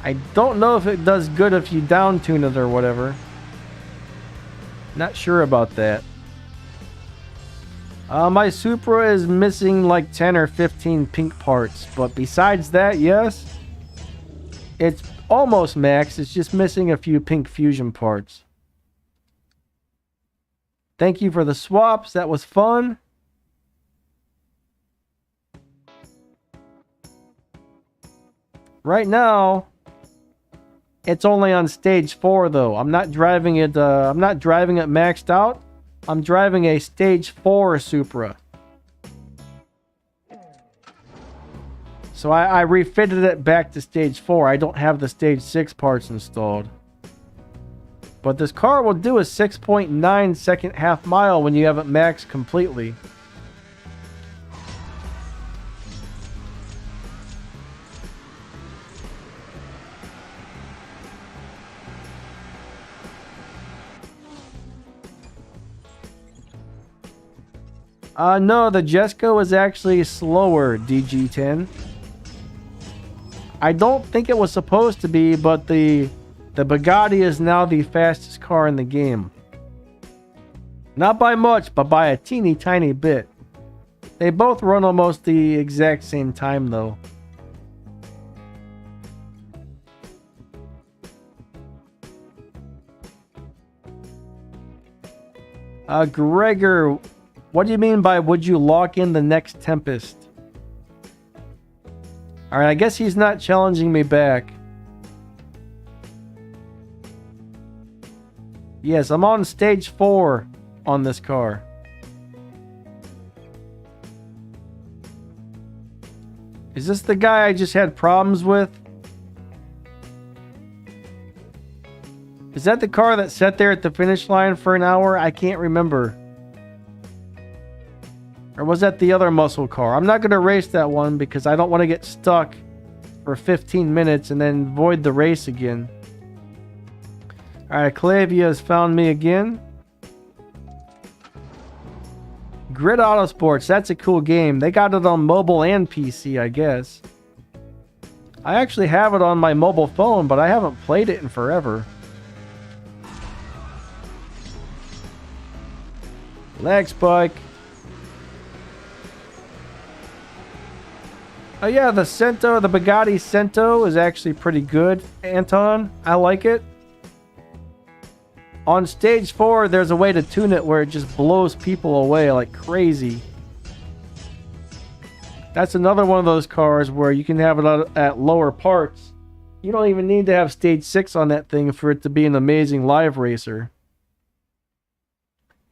I don't know if it does good if you down tune it or whatever. Not sure about that. My Supra is missing like 10 or 15 pink parts, but besides that, yes, it's almost max. It's just missing a few pink fusion parts. Thank you for the swaps. That was fun. Right now, it's only on stage 4 though. I'm not driving it maxed out. I'm driving a stage 4 Supra. So I refitted it back to stage 4. I don't have the stage 6 parts installed. But this car will do a 6.9 second half mile when you have it maxed completely. No, the Jesco is actually slower, DG10. I don't think it was supposed to be, but the Bugatti is now the fastest car in the game. Not by much, but by a teeny tiny bit. They both run almost the exact same time, though. Gregor, what do you mean by would you lock in the next Tempest? Alright, I guess he's not challenging me back. Yes, I'm on stage 4 on this car. Is this the guy I just had problems with? Is that the car that sat there at the finish line for an hour? I can't remember. Or was that the other muscle car? I'm not going to race that one because I don't want to get stuck for 15 minutes and then void the race again. Alright, Clavia has found me again. Grid Autosports, that's a cool game. They got it on mobile and PC, I guess. I actually have it on my mobile phone, but I haven't played it in forever. Lag spike. Oh yeah, the Cento, the Bugatti Cento is actually pretty good, Anton. I like it. On stage 4, there's a way to tune it where it just blows people away like crazy. That's another one of those cars where you can have it at lower parts. You don't even need to have stage 6 on that thing for it to be an amazing live racer.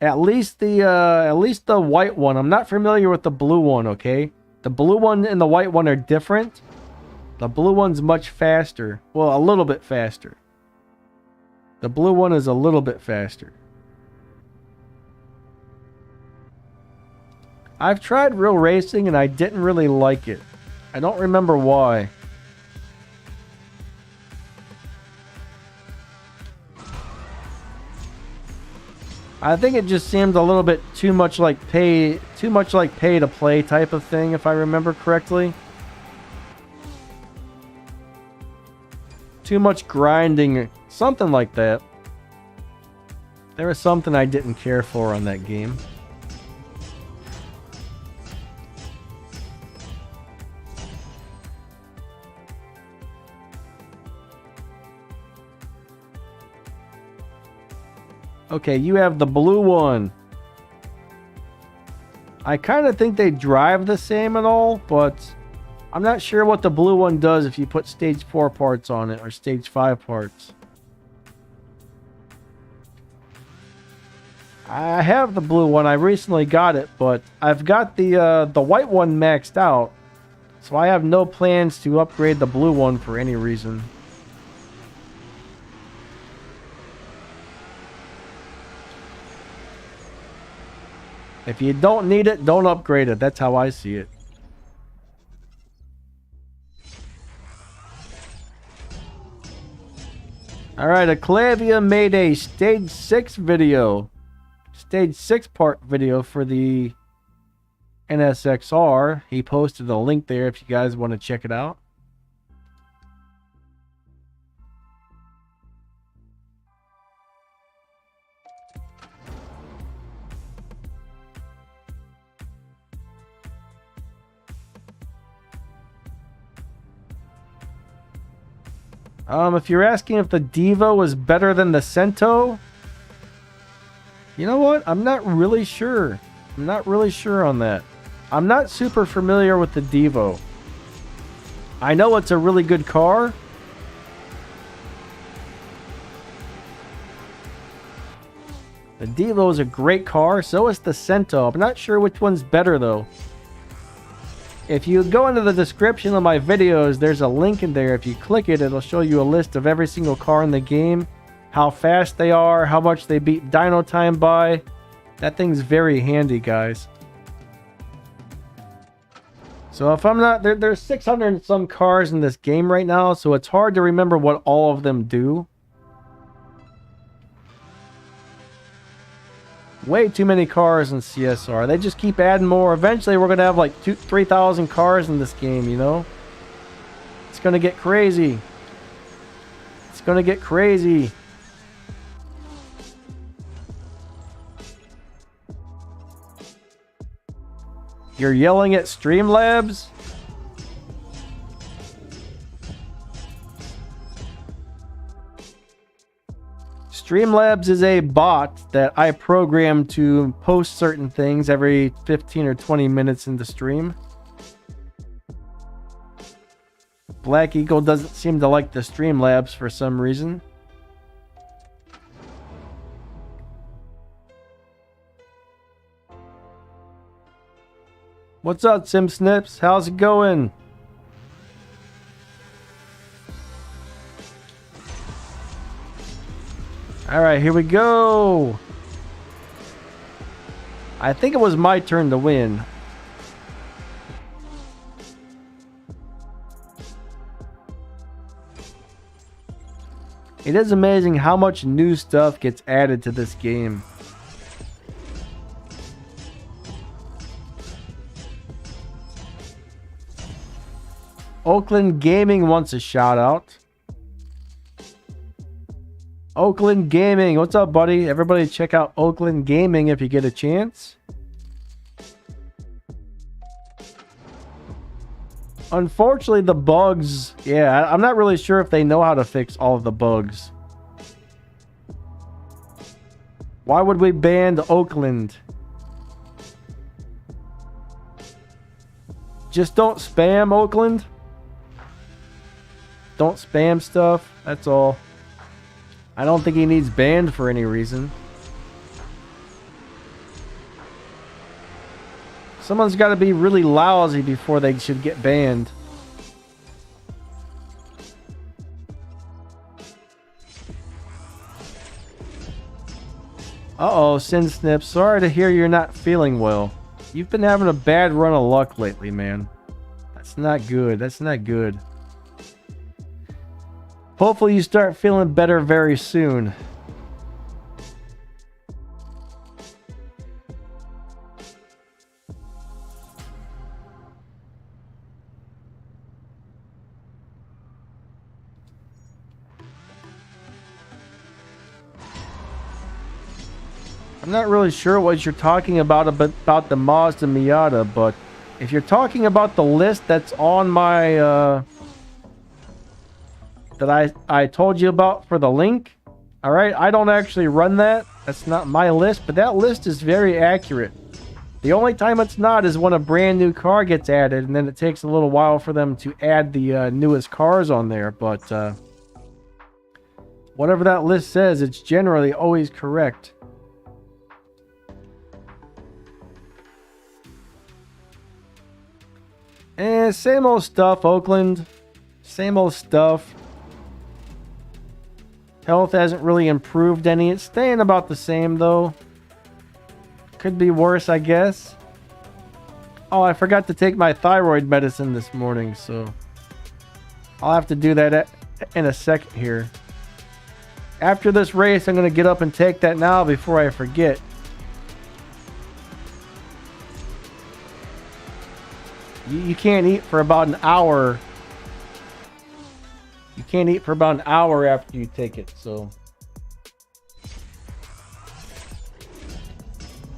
At least the white one. I'm not familiar with the blue one, okay? The blue one and the white one are different. The blue one's much faster. Well, a little bit faster. The blue one is a little bit faster. I've tried real racing and I didn't really like it. I don't remember why. I think it just seemed a little bit too much like pay to play type of thing, if I remember correctly. Too much grinding, something like that. There was something I didn't care for on that game. Okay, you have the blue one. I kind of think they drive the same and all, but I'm not sure what the blue one does if you put stage 4 parts on it or stage 5 parts. I have the blue one. I recently got it, but I've got the white one maxed out, so I have no plans to upgrade the blue one for any reason. If you don't need it, don't upgrade it. That's how I see it. Alright, Aclavia made a stage 6 video. Stage 6 part video for the NSXR. He posted a link there if you guys want to check it out. If you're asking if the Devo is better than the Cento, you know what? I'm not really sure. I'm not really sure on that. I'm not super familiar with the Devo. I know it's a really good car. The Devo is a great car. So is the Cento. I'm not sure which one's better though. If you go into the description of my videos, there's a link in there. If you click it, it'll show you a list of every single car in the game, how fast they are, how much they beat dyno time by. That thing's very handy, guys. So if I'm not... There's 600 and some cars in this game right now, so it's hard to remember what all of them do. Way too many cars in CSR. They just keep adding more. Eventually, we're going to have like 3,000 cars in this game, you know? It's going to get crazy. It's going to get crazy. You're yelling at Streamlabs? Streamlabs is a bot that I program to post certain things every 15 or 20 minutes in the stream. Black Eagle doesn't seem to like the Streamlabs for some reason. What's up, Sim Snips? How's it going? Alright, here we go. I think it was my turn to win. It is amazing how much new stuff gets added to this game. Oakland Gaming wants a shout out. Oakland Gaming, what's up, buddy? Everybody check out Oakland Gaming if you get a chance. Unfortunately, the bugs, yeah, I'm not really sure if they know how to fix all of the bugs. Why would we ban Oakland? Just don't spam Oakland. Don't spam stuff, that's all. I don't think he needs banned for any reason. Someone's got to be really lousy before they should get banned. Uh-oh, Sin Snip. Sorry to hear you're not feeling well. You've been having a bad run of luck lately, man. That's not good. That's not good. Hopefully you start feeling better very soon. I'm not really sure what you're talking about the Mazda Miata, but if you're talking about the list that's on my that I told you about for the link, all right, I don't actually run that. That's not my list, but that list is very accurate. The only time it's not is when a brand new car gets added, and then it takes a little while for them to add the newest cars on there, but whatever that list says, it's generally always correct. And same old stuff, Oakland. Same old stuff. Health hasn't really improved any. It's staying about the same, though. Could be worse, I guess. Oh, I forgot to take my thyroid medicine this morning, so I'll have to do that in a second here. After this race, I'm going to get up and take that now before I forget. You can't eat for about an hour. You can't eat for about an hour after you take it, so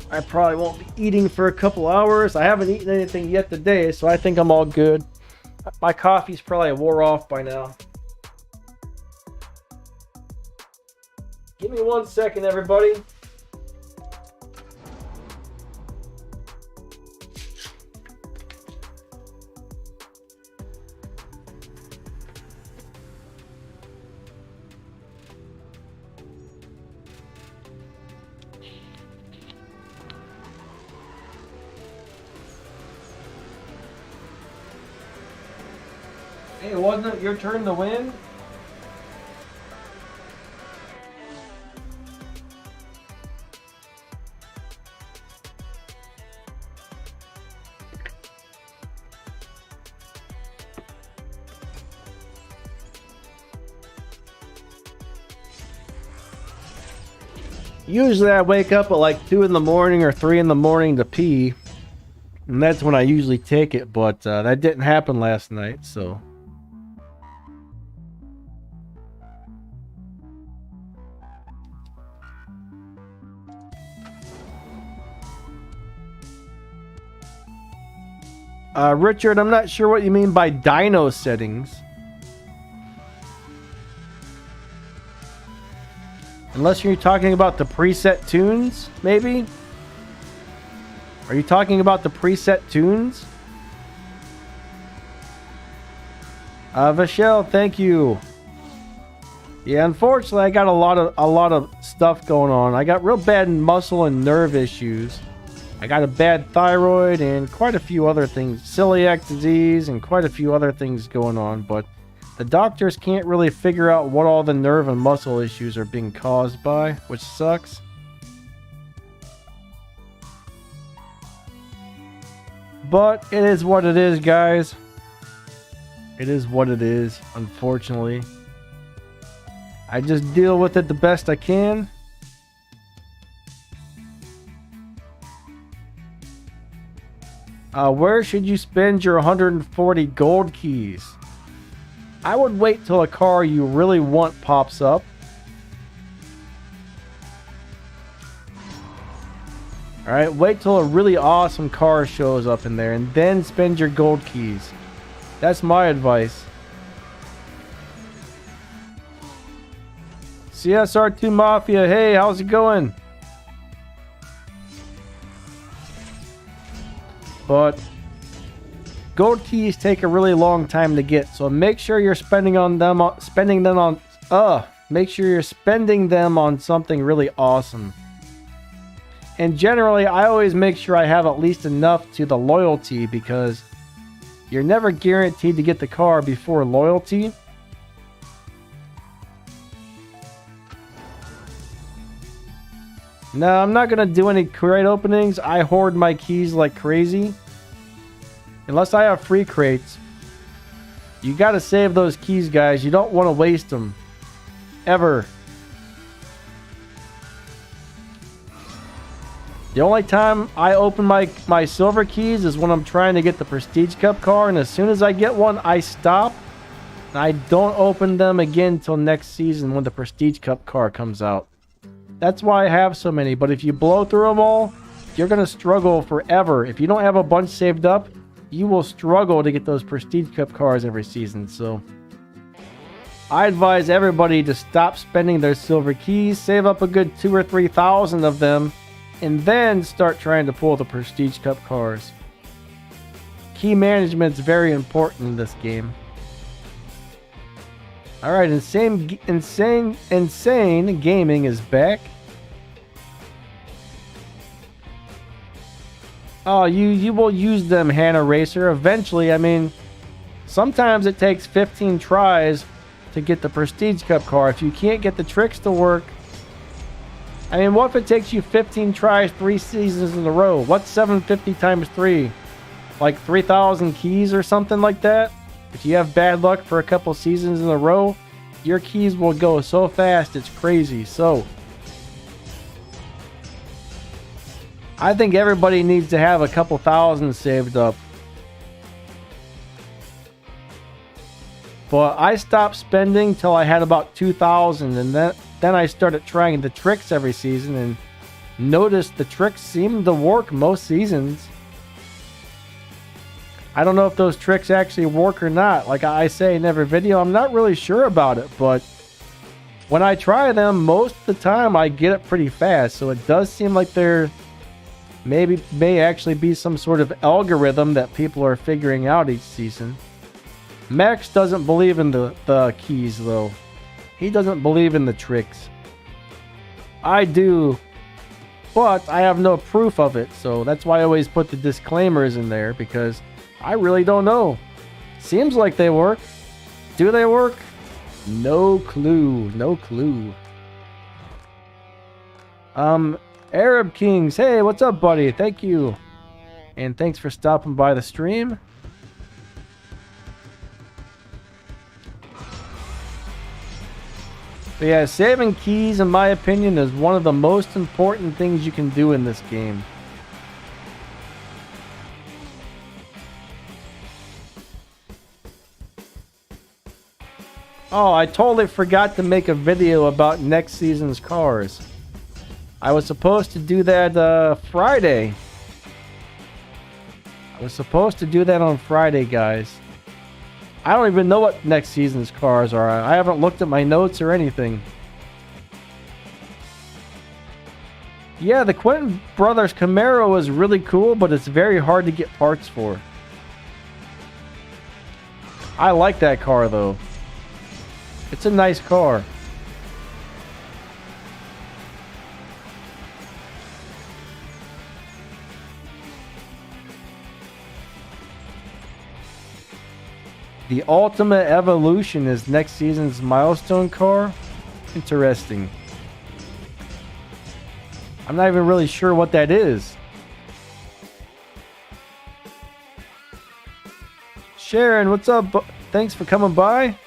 I probably won't be eating for a couple hours. I haven't eaten anything yet today, so I think I'm all good. My coffee's probably wore off by now. Give me 1 second, everybody. Hey, wasn't it your turn to win? Usually I wake up at like 2 in the morning or 3 in the morning to pee. And that's when I usually take it, but that didn't happen last night, so... Richard, I'm not sure what you mean by dyno settings. Unless you're talking about the preset tunes, maybe? Are you talking about the preset tunes? Vachelle, thank you. Yeah, unfortunately, I got a lot of stuff going on. I got real bad muscle and nerve issues. I got a bad thyroid and quite a few other things, celiac disease and quite a few other things going on, but the doctors can't really figure out what all the nerve and muscle issues are being caused by, which sucks. But it is what it is, guys. It is what it is, unfortunately. I just deal with it the best I can. Where should you spend your 140 gold keys? I would wait till a car you really want pops up. Alright, wait till a really awesome car shows up in there and then spend your gold keys. That's my advice. CSR2 Mafia, hey, how's it going? But gold keys take a really long time to get, so make sure you're spending them on something really awesome. And generally, I always make sure I have at least enough to the loyalty, because you're never guaranteed to get the car before loyalty. No, I'm not going to do any crate openings. I hoard my keys like crazy. Unless I have free crates. You got to save those keys, guys. You don't want to waste them. Ever. The only time I open my silver keys is when I'm trying to get the Prestige Cup car. And as soon as I get one, I stop. And I don't open them again until next season when the Prestige Cup car comes out. That's why I have so many. But if you blow through them all, you're going to struggle forever. If you don't have a bunch saved up, you will struggle to get those Prestige Cup cars every season. So I advise everybody to stop spending their silver keys, save up a good 2,000 or 3,000 of them, and then start trying to pull the Prestige Cup cars. Key management is very important in this game. Alright, Insane Gaming is back. Oh, you will use them, Hannah Racer. Eventually, I mean, sometimes it takes 15 tries to get the Prestige Cup car. If you can't get the tricks to work, I mean, what if it takes you 15 tries 3 seasons in a row? What's 750 times 3? Like 3,000 keys or something like that? If you have bad luck for a couple seasons in a row, your keys will go so fast, it's crazy. So I think everybody needs to have a couple thousand saved up. But I stopped spending till I had about 2,000, and then I started trying the tricks every season and noticed the tricks seemed to work most seasons. I don't know if those tricks actually work or not. Like I say in every video, I'm not really sure about it, but when I try them, most of the time I get it pretty fast. So it does seem like there may actually be some sort of algorithm that people are figuring out each season. Max doesn't believe in the keys though. He doesn't believe in the tricks. I do, but I have no proof of it. So that's why I always put the disclaimers in there, because I really don't know. Seems like they work. Do they work? No clue. No clue. Arab Kings. Hey, what's up, buddy? Thank you. And thanks for stopping by the stream. But yeah, saving keys, in my opinion, is one of the most important things you can do in this game. Oh, I totally forgot to make a video about next season's cars. I was supposed to do that Friday. I was supposed to do that on Friday, guys. I don't even know what next season's cars are. I haven't looked at my notes or anything. Yeah, the Quentin Brothers Camaro is really cool, but it's very hard to get parts for. I like that car, though. It's a nice car. The Ultimate Evolution is next season's milestone car. Interesting. I'm not even really sure what that is. Sharon, what's up? Thanks for coming by.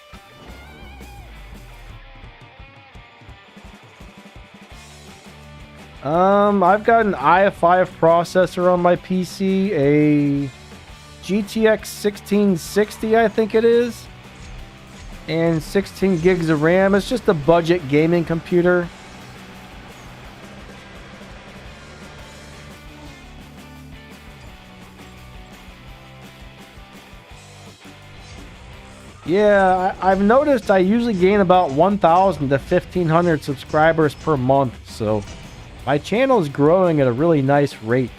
I've got an i5 processor on my PC, a GTX 1660, I think it is, and 16 gigs of RAM. It's just a budget gaming computer. Yeah, I've noticed I usually gain about 1,000 to 1,500 subscribers per month, so my channel is growing at a really nice rate.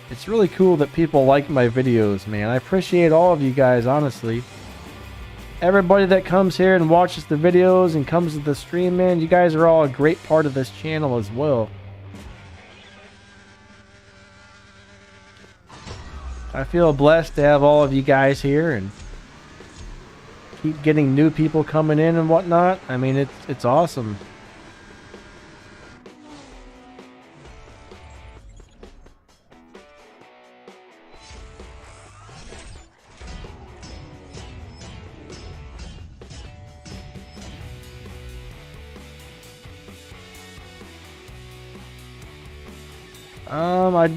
It's really cool that people like my videos, man. I appreciate all of you guys, honestly. Everybody that comes here and watches the videos and comes to the stream, man, you guys are all a great part of this channel as well. I feel blessed to have all of you guys here and keep getting new people coming in and whatnot. I mean, it's awesome.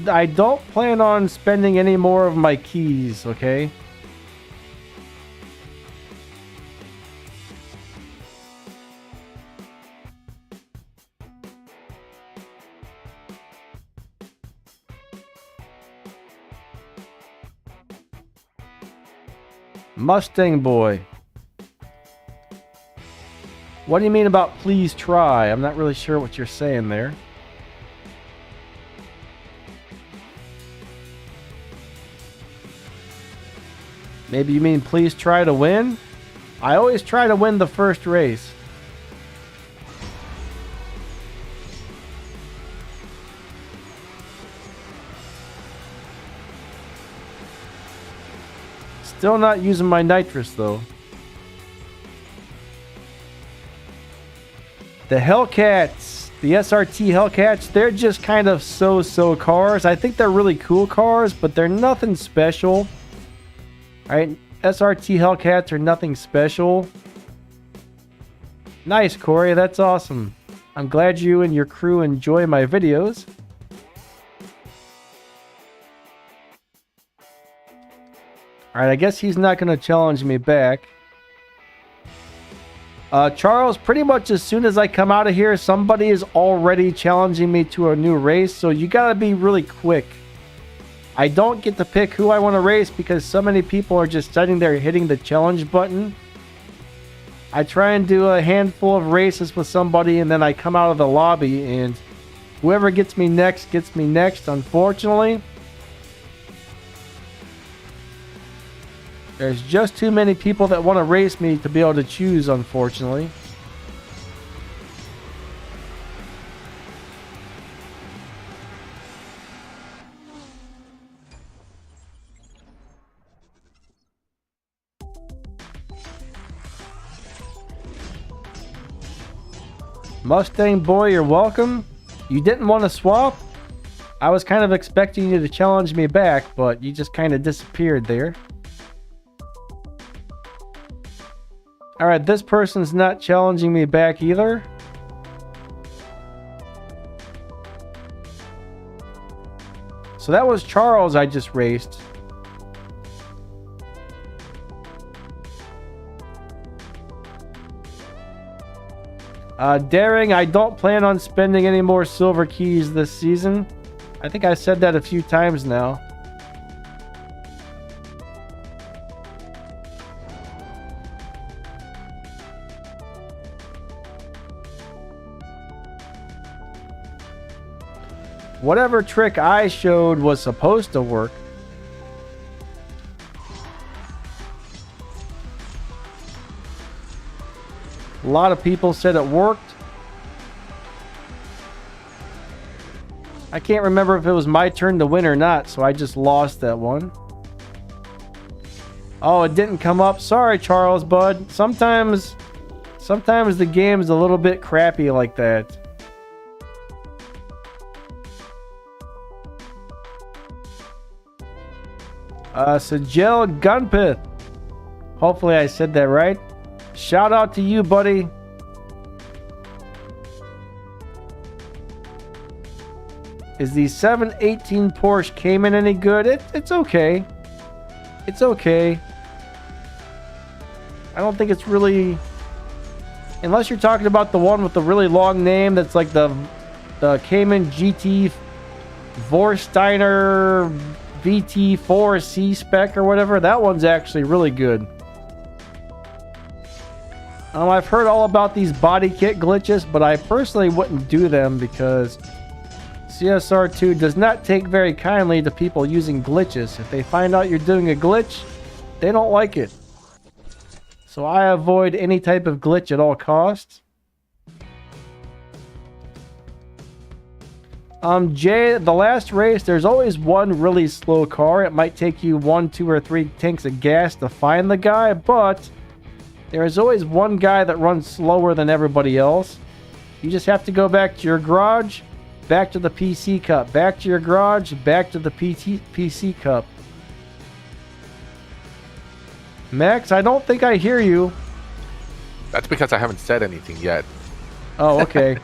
I don't plan on spending any more of my keys, okay? Mustang Boy. What do you mean about please try? I'm not really sure what you're saying there. Maybe you mean please try to win? I always try to win the first race. Still not using my nitrous though. The Hellcats, the SRT Hellcats, they're just kind of so-so cars. I think they're really cool cars, but they're nothing special. Alright, SRT Hellcats are nothing special. Nice, Corey, that's awesome. I'm glad you and your crew enjoy my videos. Alright, I guess he's not going to challenge me back. Charles, pretty much as soon as I come out of here, somebody is already challenging me to a new race, so you gotta be really quick. I don't get to pick who I want to race because so many people are just sitting there hitting the challenge button. I try and do a handful of races with somebody and then I come out of the lobby and whoever gets me next, unfortunately. There's just too many people that want to race me to be able to choose, unfortunately. Mustang Boy, you're welcome. You didn't want to swap? I was kind of expecting you to challenge me back, but you just kind of disappeared there. All right, this person's not challenging me back either. So that was Charles I just raced. Daring, I don't plan on spending any more silver keys this season. I think I said that a few times now. Whatever trick I showed was supposed to work. A lot of people said it worked. I can't remember if it was my turn to win or not, so I just lost that one. Oh, it didn't come up. Sorry, Charles, bud. Sometimes the game's a little bit crappy like that. Sigil Gunpith. Hopefully I said that right. Shout out to you, buddy. Is the 718 Porsche Cayman any good? It's okay. It's okay. I don't think it's really... Unless you're talking about the one with the really long name that's like the Cayman GT Vorsteiner VT4 C spec or whatever. That one's actually really good. I've heard all about these body kit glitches, but I personally wouldn't do them because CSR2 does not take very kindly to people using glitches. If they find out you're doing a glitch, they don't like it. So I avoid any type of glitch at all costs. Jay, the last race, there's always one really slow car. It might take you 1, 2, or 3 tanks of gas to find the guy, but there is always one guy that runs slower than everybody else. You just have to go back to your garage, back to the PC Cup, back to your garage, back to the PC Cup. Max, I don't think I hear you. That's because I haven't said anything yet. Oh, okay.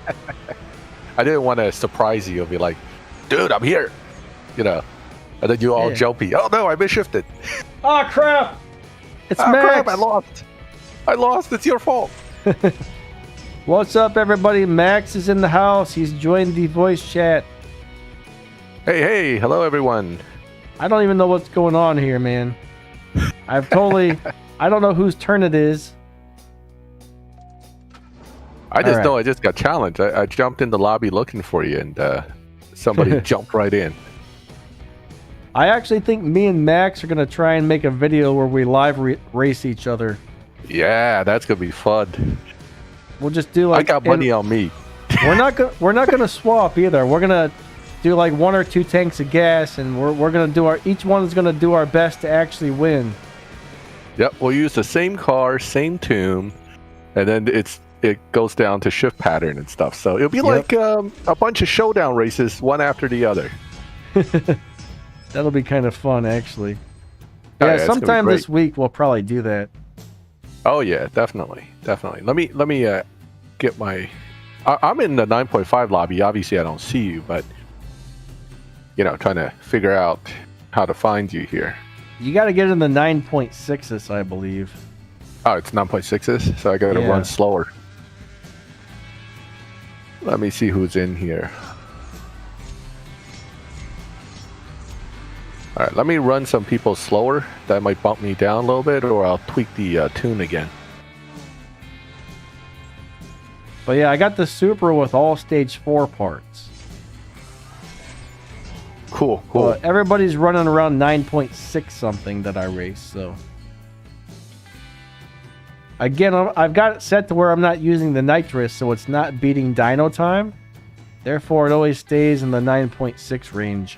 I didn't want to surprise you and be like, dude, I'm here. You know, and then you all jumpy. Oh no, I misshifted. Oh crap! It's Max. Crap, I lost. It's your fault. What's up, everybody? Max is in the house. He's joined the voice chat. Hey, hello, everyone. I don't even know what's going on here, man. I don't know whose turn it is. I just know I just got challenged. I jumped in the lobby looking for you, and somebody jumped right in. I actually think me and Max are going to try and make a video where we live race each other. Yeah, that's going to be fun. We'll just do like... I got money on me. We're not gonna swap either. We're going to do like 1 or 2 tanks of gas, and we're going to do each one is going to do our best to actually win. Yep, we'll use the same car, same tune, and then it goes down to shift pattern and stuff. So it'll be like a bunch of showdown races, one after the other. That'll be kind of fun, actually. Oh, yeah, sometime this week we'll probably do that. Oh yeah, definitely. Let me get my. I'm in the 9.5 lobby. Obviously, I don't see you, but trying to figure out how to find you here. You got to get in the 9.6s, I believe. Oh, it's 9.6s, so I got to run slower. Let me see who's in here. All right, let me run some people slower. That might bump me down a little bit, or I'll tweak the tune again. But yeah, I got the Supra with all stage 4 parts. Cool. Everybody's running around 9.6 something that I race, so. Again, I've got it set to where I'm not using the nitrous, so it's not beating dyno time. Therefore, it always stays in the 9.6 range.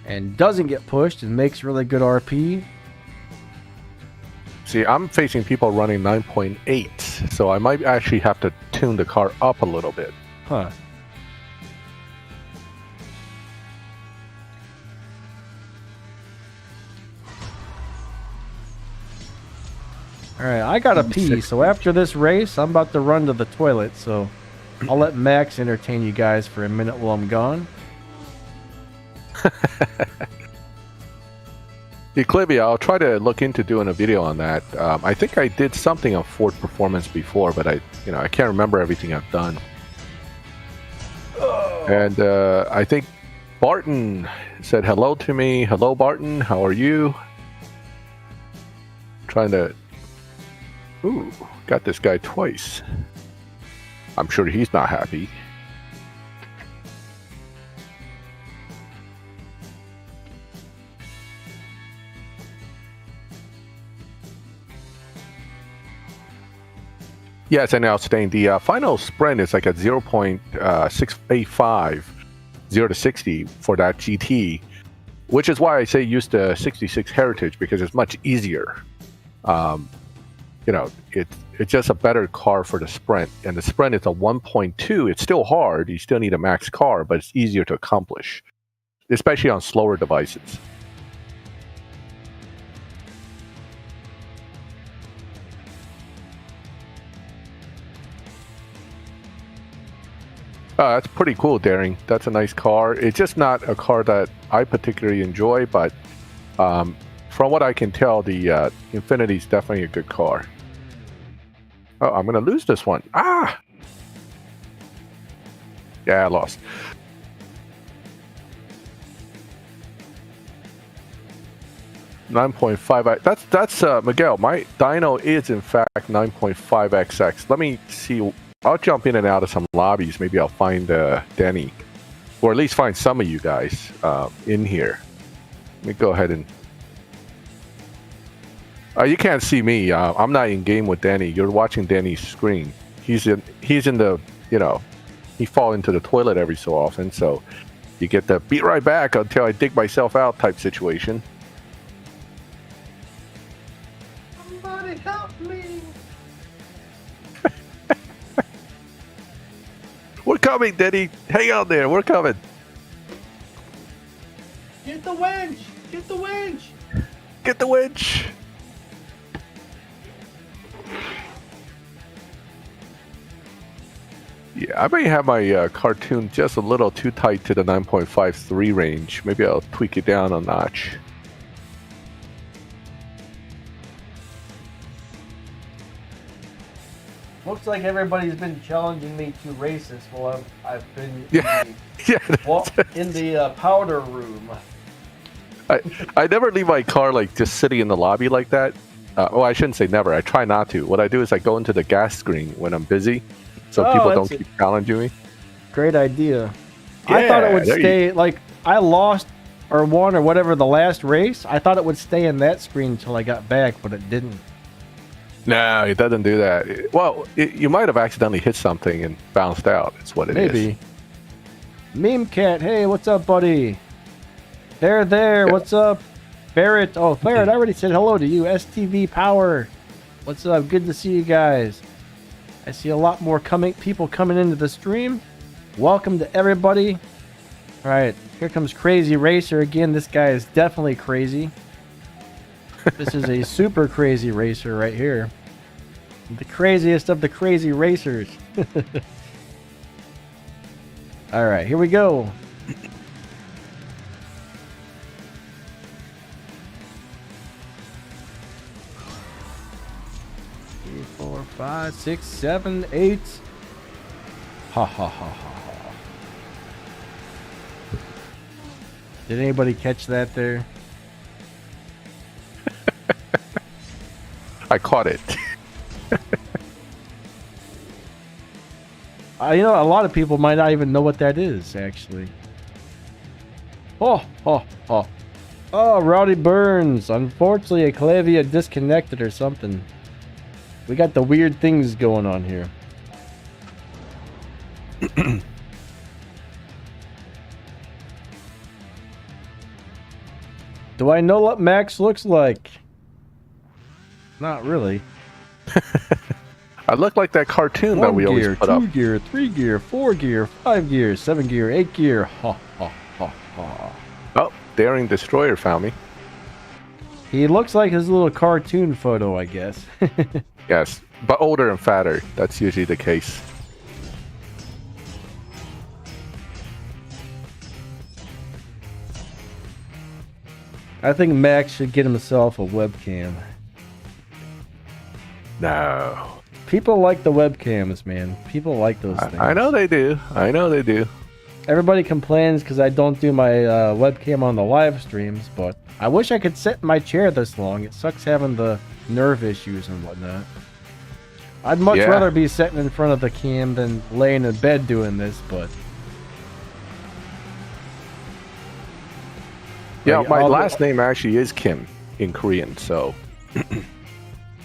And doesn't get pushed and makes really good RP. See, I'm facing people running 9.8, so I might actually have to tune the car up a little bit. Huh. Alright, I gotta pee, so after this race, I'm about to run to the toilet, so I'll let Max entertain you guys for a minute while I'm gone. Eclivia, I'll try to look into doing a video on that. I think I did something on Ford Performance before, but I can't remember everything I've done. Oh. And I think Barton said hello to me. Hello, Barton. How are you? Trying to... Ooh, got this guy twice. I'm sure he's not happy. Yes, and now staying. The final sprint is like a 0.685, 0 to 60 for that GT, which is why I say use the 66 Heritage, because it's much easier. It's just a better car for the sprint, and the sprint is a 1.2. It's still hard. You still need a max car, but it's easier to accomplish, especially on slower devices. That's pretty cool, Daring. That's a nice car. It's just not a car that I particularly enjoy, but from what I can tell, the Infiniti is definitely a good car. Oh, I'm going to lose this one. Ah! Yeah, I lost. (9.5) That's Miguel. My dyno is in fact 9.5xx. Let me see. I'll jump in and out of some lobbies. Maybe I'll find Denny, or at least find some of you guys in here. Let me go ahead and... you can't see me. I'm not in game with Danny. You're watching Danny's screen. He's in the, he fall into the toilet every so often, so you get the beat right back until I dig myself out type situation. Somebody help me! We're coming, Danny. Hang on there. We're coming. Get the winch! Get the winch! Get the winch! Yeah, I may have my cartoon just a little too tight to the 9.53 range. Maybe I'll tweak it down a notch. Looks like everybody's been challenging me to races while I've been in the powder room. I never leave my car like just sitting in the lobby like that. I shouldn't say never. I try not to. What I do is I go into the gas screen when I'm busy, so people don't keep challenging me. Great idea. Yeah, I thought it would stay like I lost or won or whatever the last race. I thought it would stay in that screen until I got back, but it didn't. No, it doesn't do that. Well, you might have accidentally hit something and bounced out. That's what it is. Maybe. Meme Cat, hey, what's up, buddy? There, yeah. What's up? Barrett, I already said hello to you. STV Power, what's up? Good to see you guys. I see a lot more people coming into the stream. Welcome to everybody. All right, here comes Crazy Racer again. This guy is definitely crazy. This is a super crazy racer right here. The craziest of the crazy racers. All right, here we go. 3, 4, 5, 6, 7, 8. Ha ha ha ha ha. Did anybody catch that there? I caught it. A lot of people might not even know what that is, actually. Oh, Rowdy Burns. Unfortunately, Eclavia disconnected or something. We got the weird things going on here. Do I know what Max looks like? Not really. I look like that cartoon that we always put up. 2 gear, 3 gear, 4 gear, 5 gear, 7 gear, 8 gear. Ha ha ha ha. Oh, Daring Destroyer found me. He looks like his little cartoon photo, I guess. Yes, but older and fatter. That's usually the case. I think Max should get himself a webcam. No. People like the webcams, man. People like those things. I know they do. I know they do. Everybody complains because I don't do my webcam on the live streams, but I wish I could sit in my chair this long. It sucks having the nerve issues and whatnot. I'd much rather be sitting in front of the cam than laying in bed doing this, but... Yeah, my last name actually is Kim in Korean, so...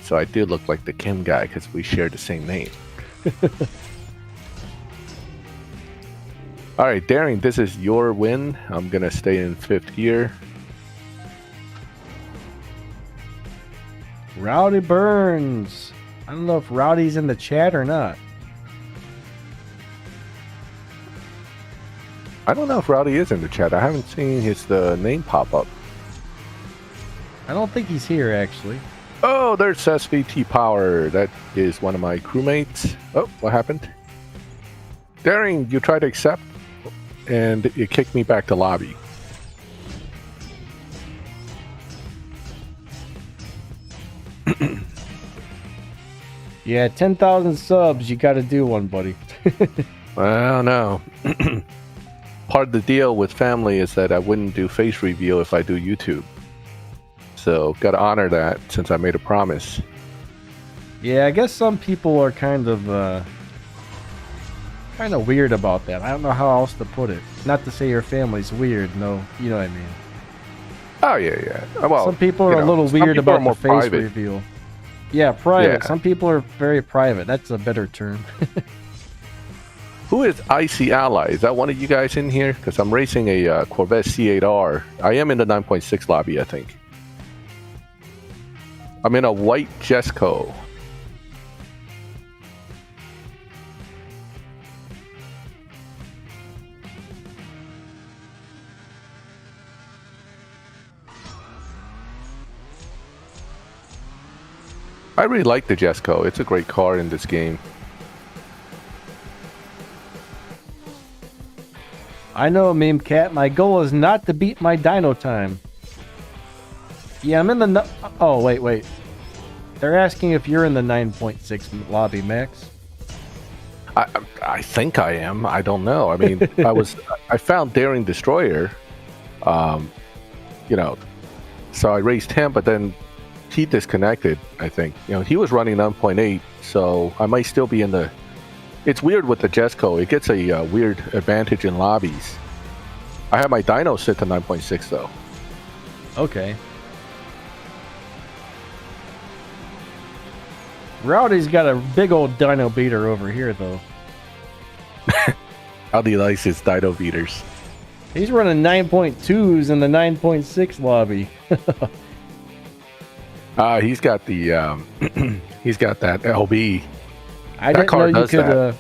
So I do look like the Kim guy because we share the same name. All right, Daring, this is your win. I'm going to stay in 5th here. Rowdy Burns. I don't know if Rowdy's in the chat or not. I don't know if Rowdy is in the chat. I haven't seen his name pop up. I don't think he's here, actually. Oh, there's SVT Power. That is one of my crewmates. Oh, what happened? Daring, you tried to accept, and it kicked me back to lobby. Yeah, 10,000 subs. You got to do one, buddy. Well, no. Part of the deal with family is that I wouldn't do face reveal if I do YouTube. So, got to honor that since I made a promise. Yeah, I guess some people are kind of weird about that. I don't know how else to put it. Not to say your family's weird. No, you know what I mean. Oh, yeah. Well, some people are a little weird about the face private. reveal. Yeah, private. Yeah. Some people are very private. That's a better term. Who is Icy Ally? Is that one of you guys in here? Because I'm racing a Corvette C8R. I am in the 9.6 lobby, I think. I'm in a white Jesco. I really like the Jesco. It's a great car in this game. I know, Meme Cat. My goal is not to beat my dyno time. Yeah, I'm in the... Oh, wait. They're asking if you're in the 9.6 lobby, Max. I think I am. I don't know. I mean, I found Daring Destroyer, so I raced him, but then he disconnected, I think. He was running 9.8, so I might still be in the... It's weird with the Jesco. It gets a weird advantage in lobbies. I have my dyno set to 9.6, though. Okay. Rowdy's got a big old dyno beater over here, though. How do you like his dyno beaters? He's running 9.2s in the 9.6 lobby. He's got the he's got that LB. I didn't know you could.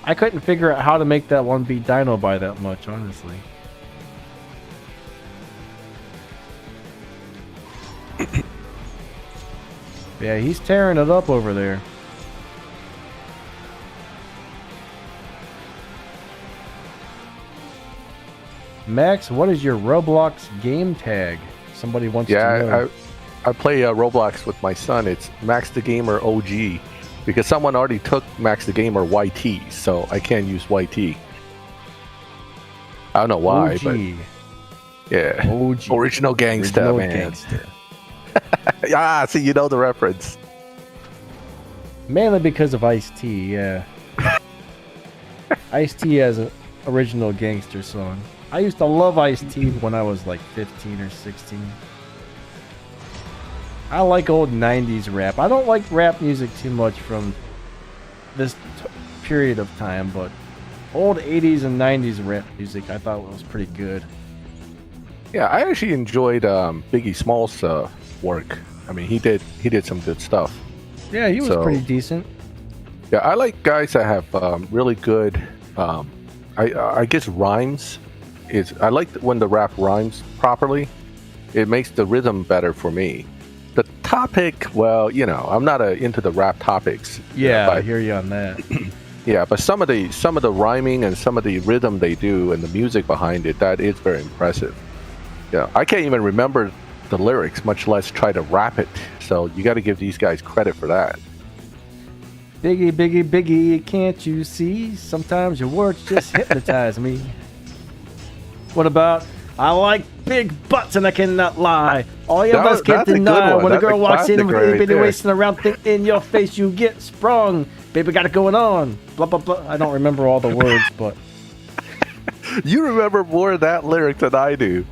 I couldn't figure out how to make that one beat dyno by that much, honestly. Yeah, he's tearing it up over there. Max, what is your Roblox game tag? Somebody wants to know. I play Roblox with my son. It's Max the Gamer OG because someone already took Max the Gamer YT, so I can't use YT. I don't know why, OG. but yeah, OG. Original gangster, man. Yeah, see, you know the reference. Mainly because of Ice-T, yeah. Ice-T has an original gangster song. I used to love Ice-T when I was like 15 or 16. I like old 90s rap. I don't like rap music too much from this period of time, but old 80s and 90s rap music I thought was pretty good. Yeah, I actually enjoyed Biggie Smalls' work. I mean, he did some good stuff. Yeah, he was pretty decent. Yeah, I like guys that have really good, I guess rhymes. I like when the rap rhymes properly. It makes the rhythm better for me. The topic, well, I'm not into the rap topics. Yeah, I but, hear you on that. yeah, but some of the rhyming and some of the rhythm they do and the music behind it, that is very impressive. Yeah, I can't even remember the lyrics, much less try to rap it. So you got to give these guys credit for that. Biggie, biggie, biggie, can't you see? Sometimes your words just hypnotize me. What about, I like big butts and I cannot lie. All you of us can't deny. When a girl walks in with a bitty wasting around, think in your face you get sprung. Baby got it going on. Blah, blah, blah. I don't remember all the words, but... You remember more of that lyric than I do.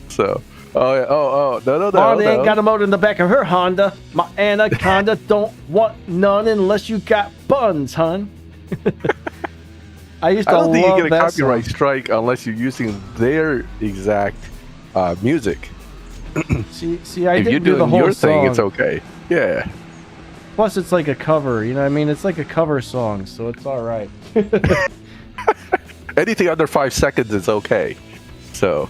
So... no. Honda ain't got a motor in the back of her Honda. My anaconda don't want none unless you got buns, hun. I don't think you get a copyright strike unless you're using their exact music. see, I if didn't you're do the doing whole your song. thing, it's okay. Yeah. Plus, it's like a cover. You know what I mean? It's like a cover song, so it's all right. Anything under 5 seconds is okay. So.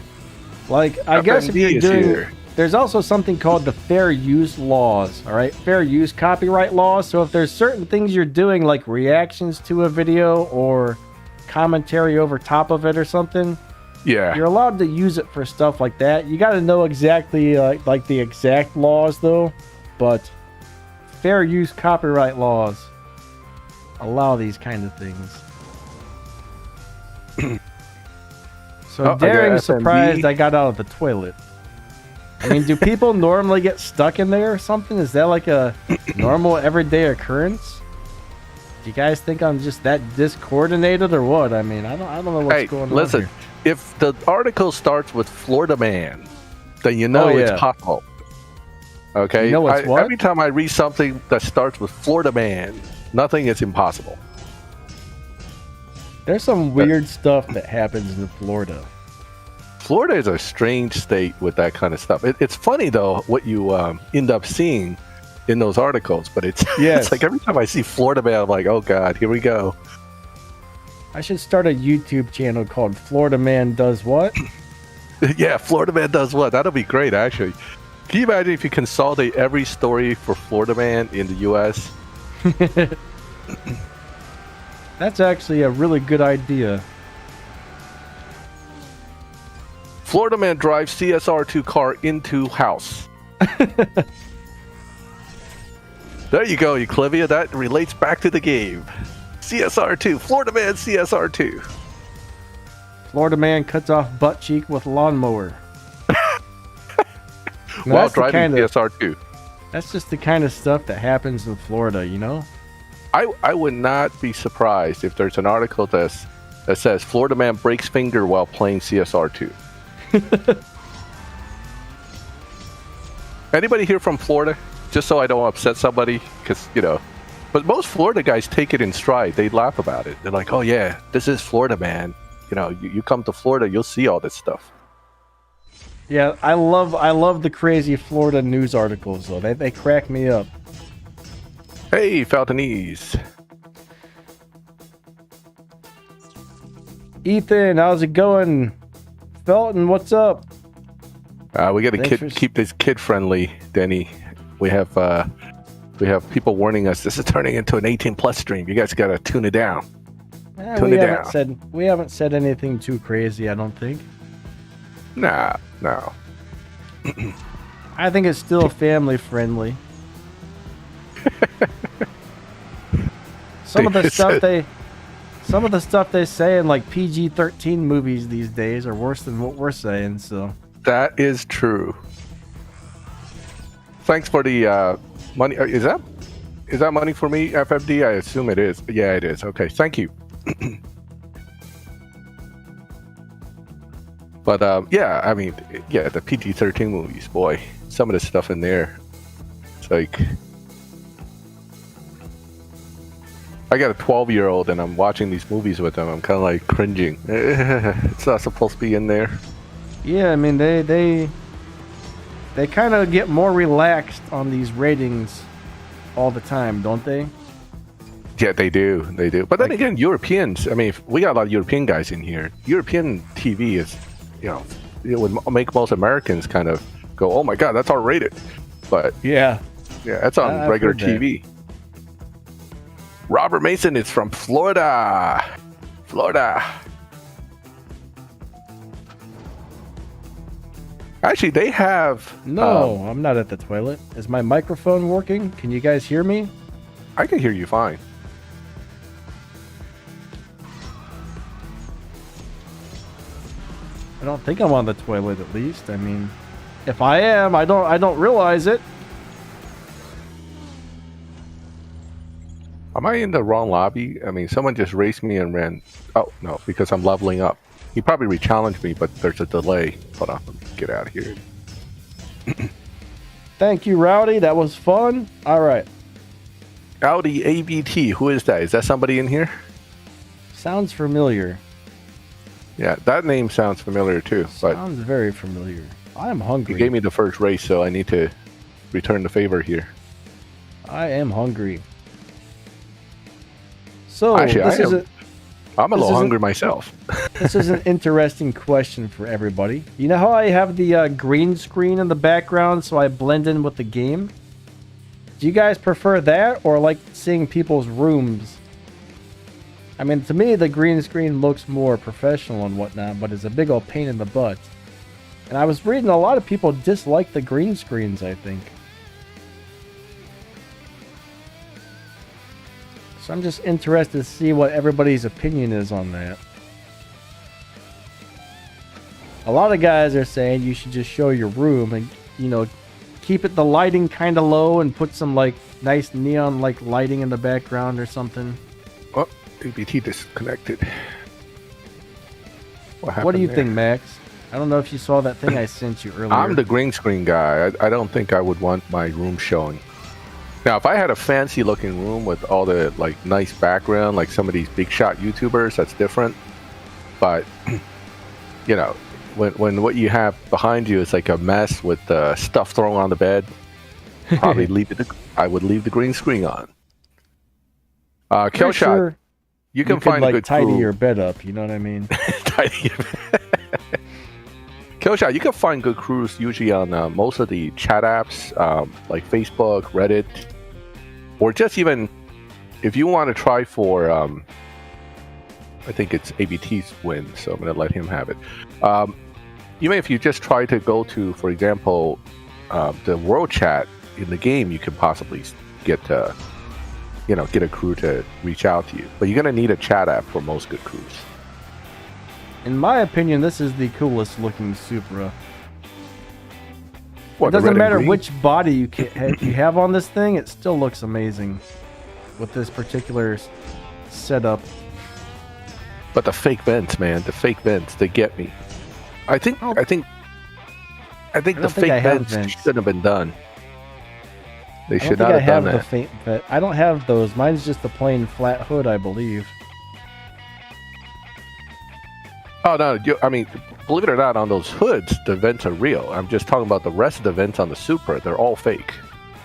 Like, I guess if you're doing... There's also something called the fair use laws, all right? Fair use copyright laws. So if there's certain things you're doing, like reactions to a video or commentary over top of it or something, yeah, you're allowed to use it for stuff like that. You got to know exactly, like the exact laws, though. But fair use copyright laws allow these kind of things. So Daring's surprised I got out of the toilet. I mean, do people normally get stuck in there or something? Is that like a normal everyday occurrence? Do you guys think I'm just that discoordinated or what? I mean, I don't know what's going on. Listen, here. If the article starts with Florida man, then it's possible. Okay? You know what's what? Every time I read something that starts with Florida man, nothing is impossible. There's some weird stuff that happens in Florida. Florida is a strange state with that kind of stuff. It's funny, though, what you end up seeing in those articles. But it's like every time I see Florida man, I'm like, oh, God, here we go. I should start a YouTube channel called Florida Man Does What? Yeah, Florida Man Does What? That'll be great, actually. Can you imagine if you consolidate every story for Florida Man in the U.S.? That's actually a really good idea. Florida man drives CSR2 car into house. There you go, Euclivia. That relates back to the game. CSR2. Florida man CSR2. Florida man cuts off butt cheek with lawnmower. While driving CSR2. That's just the kind of stuff that happens in Florida, you know? I would not be surprised if there's an article that says Florida man breaks finger while playing CSR2. Anybody here from Florida? Just so I don't upset somebody, because but most Florida guys take it in stride. They laugh about it. They're like, "Oh yeah, this is Florida, man. You come to Florida, you'll see all this stuff." Yeah, I love the crazy Florida news articles though. They crack me up. Hey, Falconese. Ethan, how's it going? Felton, what's up? We got to keep this kid friendly, Denny. We have people warning us this is turning into an 18+ stream. You guys got to tune it down. We haven't said anything too crazy, I don't think. No. I think it's still family friendly. Some of the stuff they say in like PG-13 movies these days are worse than what we're saying. So that is true. Thanks for the money. Is that money for me, FFD? I assume it is. Yeah, it is. Okay, thank you. But the PG-13 movies, boy, some of the stuff in there, it's like. I got a 12-year-old and I'm watching these movies with them. I'm kind of like cringing. It's not supposed to be in there. Yeah, I mean they kind of get more relaxed on these ratings all the time, don't they? Yeah, they do. But then again, Europeans. I mean, we got a lot of European guys in here. European TV is, it would make most Americans kind of go, oh my god, that's R-rated. But Yeah. yeah, that's on I've regular heard that. TV. Robert Mason is from Florida. Florida. Actually, they have... No, I'm not at the toilet. Is my microphone working? Can you guys hear me? I can hear you fine. I don't think I'm on the toilet, at least. I mean, if I am, I don't realize it. Am I in the wrong lobby? I mean, someone just raced me and ran... Oh, no, because I'm leveling up. He probably re-challenged me, but there's a delay. Hold on, let me get out of here. Thank you, Rowdy. That was fun. All right. Audi ABT, who is that? Is that somebody in here? Sounds familiar. Yeah, that name sounds familiar too. But Sounds very familiar. I am you hungry. gave me the first race, so I need to return the favor here. I am hungry. So Actually, this I'm a little is hungry myself. this is an interesting question for everybody. You know how I have the green screen in the background so I blend in with the game? Do you guys prefer that or like seeing people's rooms? I mean, to me, the green screen looks more professional and whatnot, but it's a big old pain in the butt. And I was reading a lot of people dislike the green screens, I think. So I'm just interested to see what everybody's opinion is on that. A lot of guys are saying you should just show your room and, you know, keep it the lighting kind of low and put some like nice neon like lighting in the background or something. Oh, ABT disconnected. What do you think, Max? I don't know if you saw that thing I sent you earlier. I'm the green screen guy. I don't think I would want my room showing. Now, if I had a fancy looking room with all the like nice background, like some of these big shot YouTubers, that's different. But you know, when what you have behind you is like a mess with stuff thrown on the bed, probably I would leave the green screen on. Kill shot. Sure you can could, find like a good tidy crew. your bed up. You know what I mean? Tidy. Killshot, you can find good crews usually on most of the chat apps, like Facebook, Reddit, or just even if you want to try for, I think it's ABT's win, so I'm going to let him have it. Even if you just try to go to, for example, the world chat in the game, you can possibly get get a crew to reach out to you. But you're going to need a chat app for most good crews. In my opinion, this is the coolest looking Supra. What, It the red doesn't and matter green? which body you have on this thing, it still looks amazing with this particular setup. But the fake vents, man, the fake vents, they get me. I think Oh. the fake I have vents vents. shouldn't have been done. They I don't should think not I have have done the that. faint vent. I don't have those. Mine's just a plain flat hood, I believe. Oh no! I mean, believe it or not, on those hoods, the vents are real. I'm just talking about the rest of the vents on the Supra. They're all fake.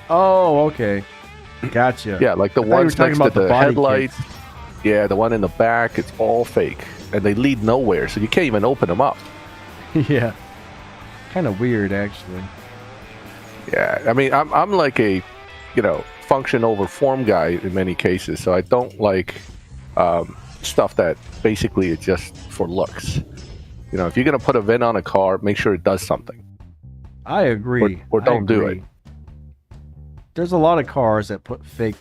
Oh, okay. Gotcha. Yeah, like the I thought you were ones talking next to about the the body headlights. Yeah, the one in the back, it's all fake, and they lead nowhere, so you can't even open them up. Yeah. Kind of weird, actually. Yeah, I mean, I'm like a, function over form guy in many cases, so I don't like stuff that basically is just for looks. If you're gonna put a vent on a car, make sure it does something. I agree. Or don't do it. There's a lot of cars that put fake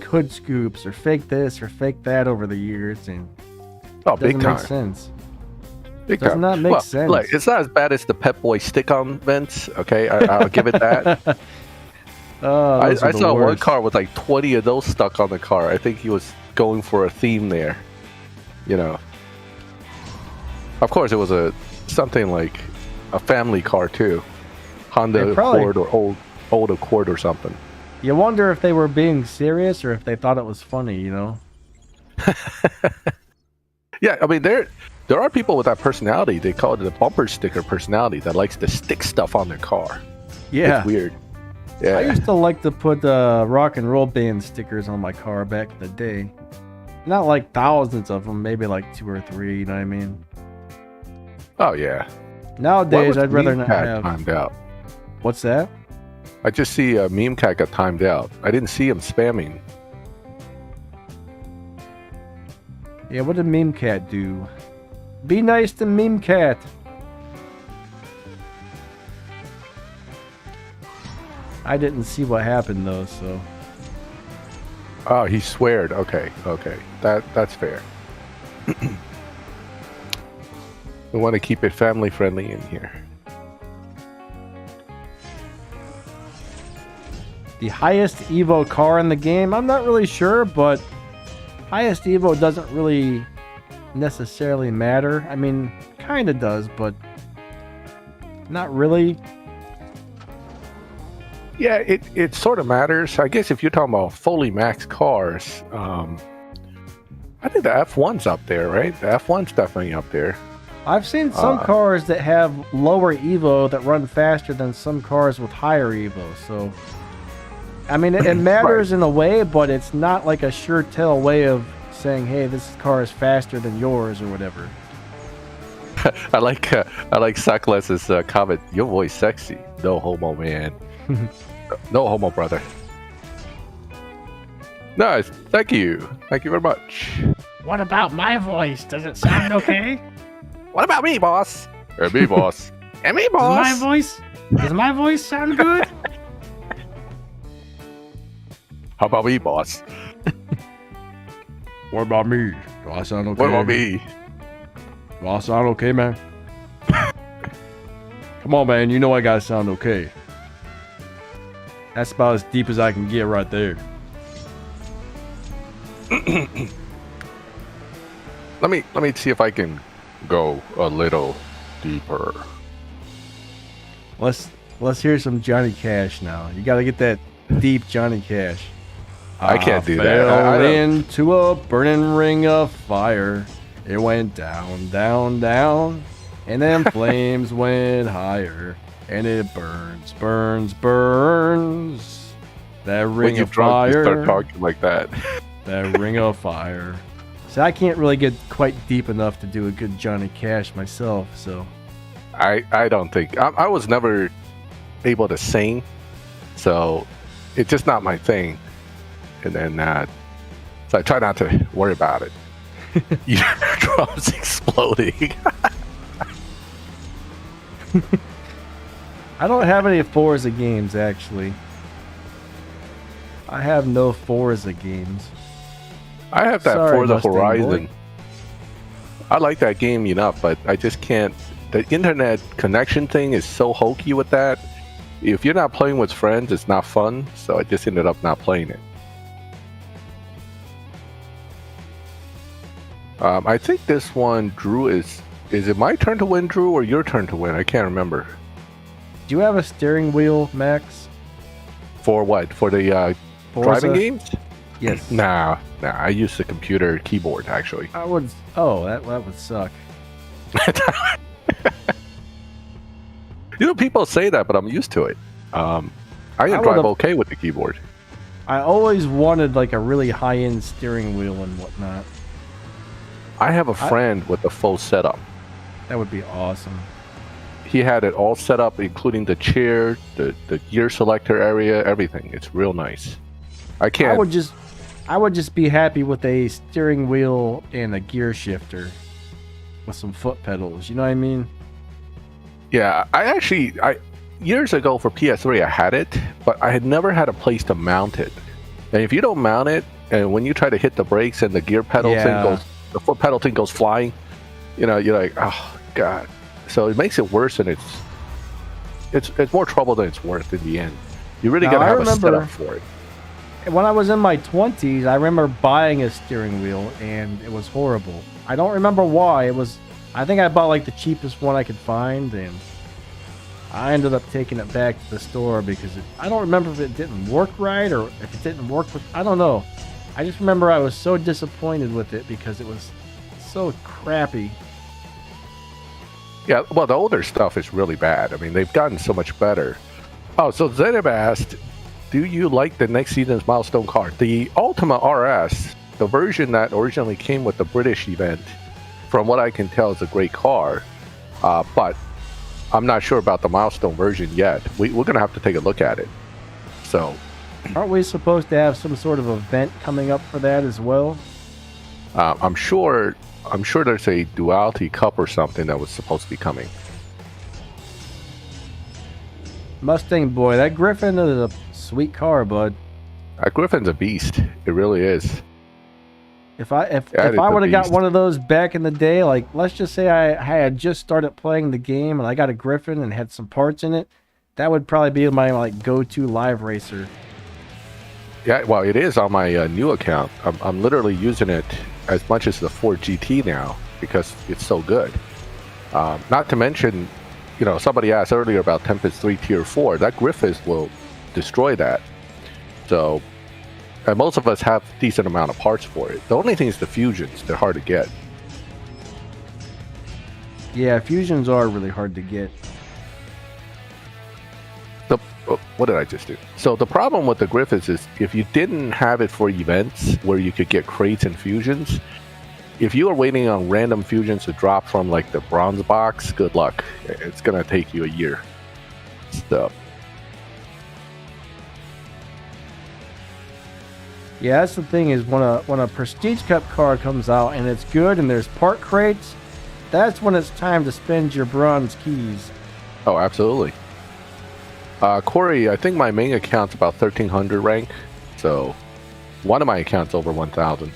hood scoops or fake this or fake that over the years, and Oh, it big doesn't time. make sense. Big Does time. not make sense. Like, it's not as bad as the Pep Boy stick-on vents. Okay, I'll give it that. Oh, I those are the saw one worst. car with like 20 of those stuck on the car. I think he was going for a theme there. Of course, it was something like a family car too, Honda They probably- Accord or old Accord or something. You wonder if they were being serious or if they thought it was funny, Yeah, I mean there are people with that personality. They call it the bumper sticker personality that likes to stick stuff on their car. Yeah. It's weird. Yeah. I used to like to put rock and roll band stickers on my car back in the day. Not like thousands of them, maybe like 2 or 3, you know what I mean? Oh yeah. Nowadays, What was I'd rather the not pad have. timed out? What's that? I just see Meme Cat got timed out. I didn't see him spamming. Yeah, what did Meme Cat do? Be nice to Meme Cat. I didn't see what happened though, so. Oh, he sweared. Okay. That's fair. We want to keep it family friendly in here. The highest Evo car in the game? I'm not really sure, but highest Evo doesn't really necessarily matter. I mean, kind of does, but not really. Yeah, it sort of matters. I guess if you're talking about fully maxed cars, I think the F1's up there, right? The F1's definitely up there. I've seen some cars that have lower Evo that run faster than some cars with higher Evo, so... I mean, it matters right. in a way, but it's not like a sure tell way of saying, hey, this car is faster than yours or whatever. I like Sackless's comment, your voice sexy. No homo, man. No homo, brother. Nice. Thank you. Thank you very much. What about my voice? Does it sound okay? What about me, boss? Or me, boss? And me, boss? Does my voice sound good? How about me, boss? What about me? Do I sound okay? What about me? Do I sound okay, man? Come on, man. You know I gotta sound okay. That's about as deep as I can get right there. Let me see if I can go a little deeper. Let's hear some Johnny Cash now. You gotta get that deep Johnny Cash. I can't do that. Fell into a burning ring of fire. It went down, down, down, and then flames went higher, and it burns, burns, burns. That ring of fire. You start talking like that. That ring of fire. So I can't really get quite deep enough to do a good Johnny Cash myself. So I don't think I was never able to sing, so it's just not my thing. And then so I try not to worry about it. Your drums exploding. I don't have any Forza games actually. I have no Forza games. I have that Sorry, Forza Mustang Horizon. boy. I like that game enough, but I just can't. The internet connection thing is so hokey with that. If you're not playing with friends, it's not fun. So I just ended up not playing it. I think this one, Drew, is it my turn to win, Drew, or your turn to win? I can't remember. Do you have a steering wheel, Max? For what? For the Forza? driving games? Yes. Nah. I use the computer keyboard, actually. I would. Oh, that would suck. You know, people say that, but I'm used to it. I can drive okay with the keyboard. I always wanted like a really high-end steering wheel and whatnot. I have a friend with a full setup. That would be awesome. He had it all set up, including the chair, the gear selector area, everything. It's real nice. I can't. I would just be happy with a steering wheel and a gear shifter with some foot pedals. You know what I mean? Yeah, I years ago for PS3 I had it, but I had never had a place to mount it. And if you don't mount it, and when you try to hit the brakes and the gear pedal thing goes, the foot pedal thing goes flying, you know, you're like, oh god. So it makes it worse, and it's more trouble than it's worth in the end. You really got to have a setup for it. When I was in my 20s, I remember buying a steering wheel, and it was horrible. I don't remember why. I think I bought like the cheapest one I could find, and I ended up taking it back to the store because I don't remember if it didn't work right or if it didn't work with. I don't know. I just remember I was so disappointed with it because it was so crappy. Yeah, well, the older stuff is really bad. I mean, they've gotten so much better. Oh, so Zenib asked, do you like the next season's milestone car? The Ultima RS, the version that originally came with the British event, from what I can tell, is a great car. But I'm not sure about the milestone version yet. We're going to have to take a look at it. So, aren't we supposed to have some sort of event coming up for that as well? I'm sure there's a Duality Cup or something that was supposed to be coming. Mustang boy, that Griffin is a sweet car, bud. That Griffin's a beast. It really is. If I would have got one of those back in the day, like let's just say I had just started playing the game and I got a Griffin and had some parts in it, that would probably be my like go-to live racer. Yeah, well, it is on my new account. I'm literally using it as much as the Ford GT now because it's so good. Not to mention, you know, somebody asked earlier about Tempest 3 Tier 4. That Griffin will destroy that. So, and most of us have a decent amount of parts for it. The only thing is the fusions. They're hard to get. Yeah, fusions are really hard to get. What did I just do? So the problem with the Griffiths is if you didn't have it for events where you could get crates and fusions, if you are waiting on random fusions to drop from like the bronze box, good luck. It's going to take you a year. So. Yeah, that's the thing is when a Prestige Cup car comes out and it's good and there's part crates, that's when it's time to spend your bronze keys. Oh, absolutely. Corey, I think my main account's about 1300 rank, so one of my accounts over 1000.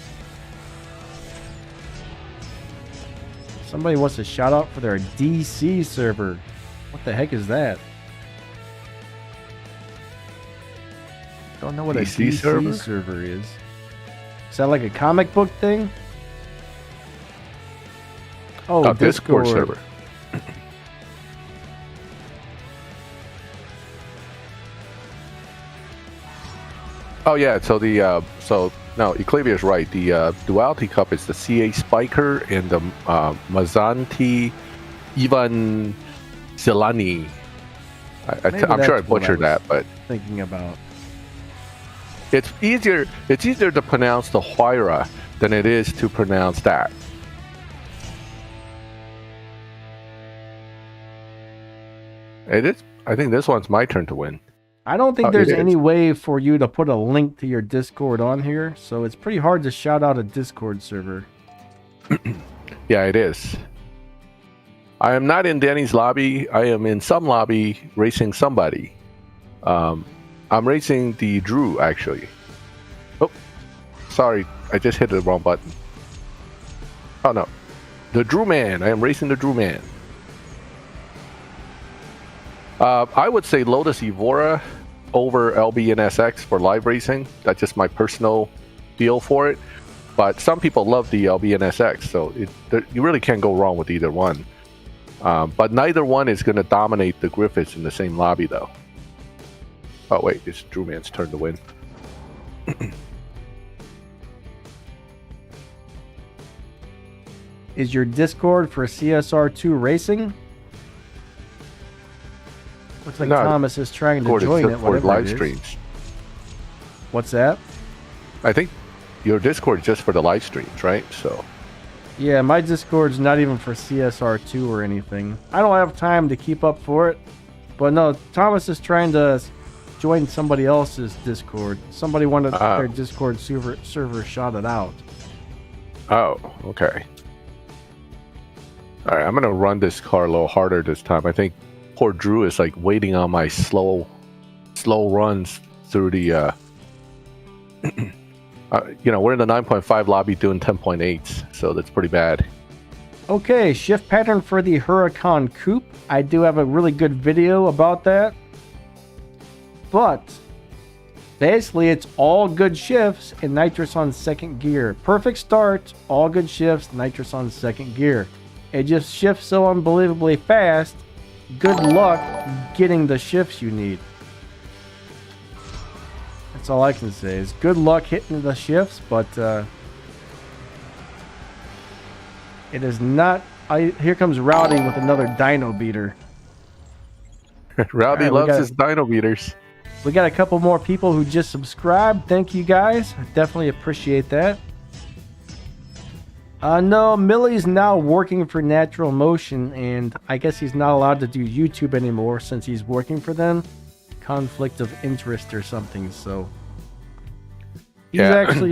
Somebody wants a shout out for their DC server. What the heck is that? Don't know what DC a DC server is. Is that like a comic book thing? Oh, Discord server. Oh yeah, so Eclavia's right. The Duality Cup is the CA Spiker and the Mazanti Ivan Zelani. I'm sure I butchered that, but thinking about it's easier to pronounce the Huayra than it is to pronounce that. It is. I think this one's my turn to win. I don't think there's any way for you to put a link to your Discord on here, so it's pretty hard to shout out a Discord server. Yeah, it is. I am not in Danny's lobby. I am in some lobby racing somebody. I'm racing the Drew, actually. Oh, sorry. I just hit the wrong button. Oh, no. The Drew Man. I am racing the Drew Man. I would say Lotus Evora over LBNSX for live racing. That's just my personal feel for it. But some people love the LBNSX, so you really can't go wrong with either one. But neither one is going to dominate the Griffiths in the same lobby, though. Oh, wait. It's Drew Man's turn to win. Is your Discord for CSR2 racing? Looks like Thomas is trying to join it. For live streams. What's that? I think your Discord is just for the live streams, right? So. Yeah, my Discord's not even for CSR2 or anything. I don't have time to keep up for it. But no, Thomas is trying to join somebody else's Discord. Somebody wanted their Discord server shouted out. Oh, okay. All right, I'm going to run this car a little harder this time. I think poor Drew is like waiting on my slow runs through the we're in the 9.5 lobby doing 10.8s, so that's pretty bad. Okay, shift pattern for the Huracan Coupe. I do have a really good video about that, but basically it's all good shifts and nitrous on second gear. Perfect start, all good shifts, nitrous on second gear. It just shifts so unbelievably fast. Good luck getting the shifts you need. That's all I can say is good luck hitting the shifts, but it is not. Here comes Rowdy with another dyno beater. Rowdy loves his dyno beaters. We got a couple more people who just subscribed. Thank you guys. I definitely appreciate that. No, Millie's now working for Natural Motion, and I guess he's not allowed to do YouTube anymore since he's working for them. Conflict of interest or something, so... He's actually,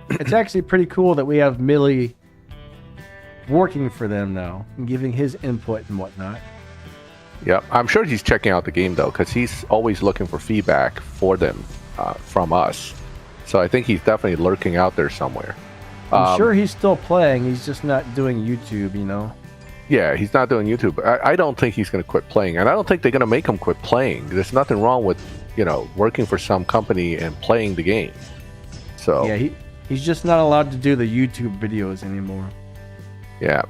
it's actually pretty cool that we have Millie working for them now, and giving his input and whatnot. Yeah, I'm sure he's checking out the game, though, because he's always looking for feedback for them from us. So I think he's definitely lurking out there somewhere. I'm sure he's still playing. He's just not doing YouTube, you know? Yeah, he's not doing YouTube. I don't think he's going to quit playing. And I don't think they're going to make him quit playing. There's nothing wrong with, working for some company and playing the game. So yeah, he's just not allowed to do the YouTube videos anymore. Yeah.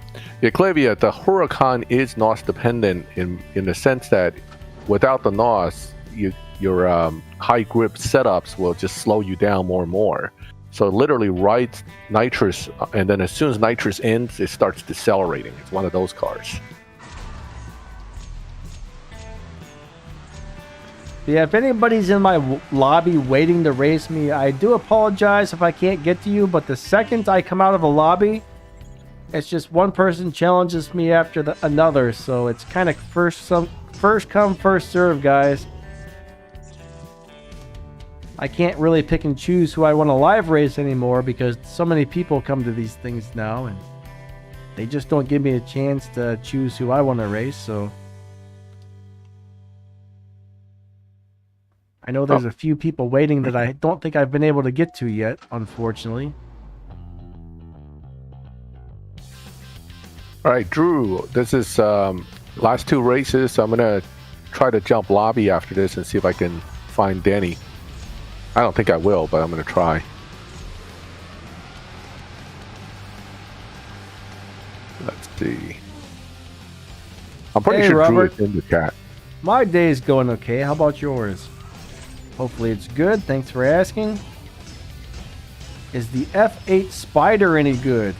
Clavia, the Huracan is NOS dependent in the sense that without the NOS, your high grip setups will just slow you down more and more. So literally rides nitrous, and then as soon as nitrous ends, it starts decelerating. It's one of those cars. Yeah, if anybody's in my lobby waiting to race me, I do apologize if I can't get to you, but the second I come out of a lobby, it's just one person challenges me after another, so it's kind of first come, first serve, guys. I can't really pick and choose who I want to live race anymore because so many people come to these things now and they just don't give me a chance to choose who I want to race, so I know there's a few people waiting that I don't think I've been able to get to yet, unfortunately. All right, Drew, this is last two races. I'm going to try to jump lobby after this and see if I can find Danny. I don't think I will, but I'm going to try. Let's see. I'm pretty sure Robert. Drew is in the chat. My day's going okay. How about yours? Hopefully it's good. Thanks for asking. Is the F8 Spider any good?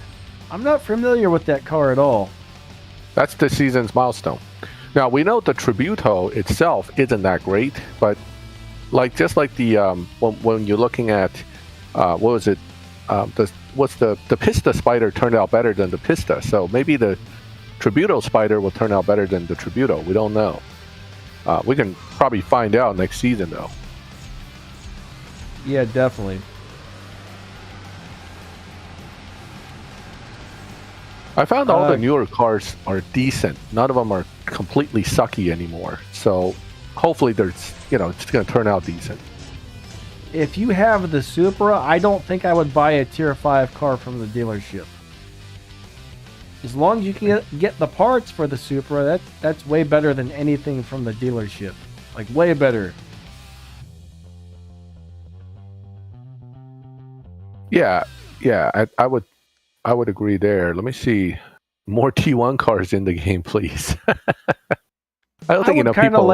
I'm not familiar with that car at all. That's the season's milestone. Now, we know the Tributo itself isn't that great, but just like the when you're looking at what was it, the Pista Spider turned out better than the Pista, so maybe the Tributo Spider will turn out better than the Tributo. We don't know. We can probably find out next season, though. Yeah, definitely. I found all the newer cars are decent. None of them are completely sucky anymore. So hopefully there's, it's going to turn out decent. If you have the Supra, I don't think I would buy a Tier 5 car from the dealership. As long as you can get the parts for the Supra, that's way better than anything from the dealership. Like, way better. Yeah, I would agree there. Let me see more T1 cars in the game, please. I don't think enough people.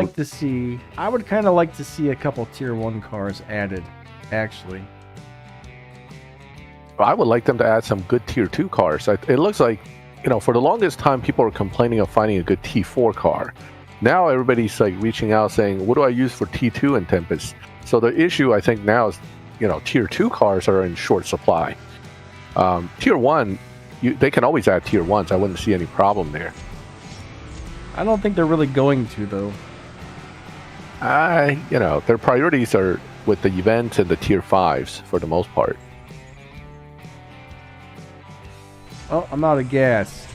I would kind of like to see a couple Tier 1 cars added, actually. I would like them to add some good Tier 2 cars. It looks like, for the longest time, people were complaining of finding a good T4 car. Now everybody's like reaching out saying, what do I use for T2 and Tempest? So the issue, I think, now is, Tier 2 cars are in short supply. Tier 1, they can always add Tier 1s. I wouldn't see any problem there. I don't think they're really going to, though. Their priorities are with the events and the Tier 5s for the most part. Oh, I'm out of gas.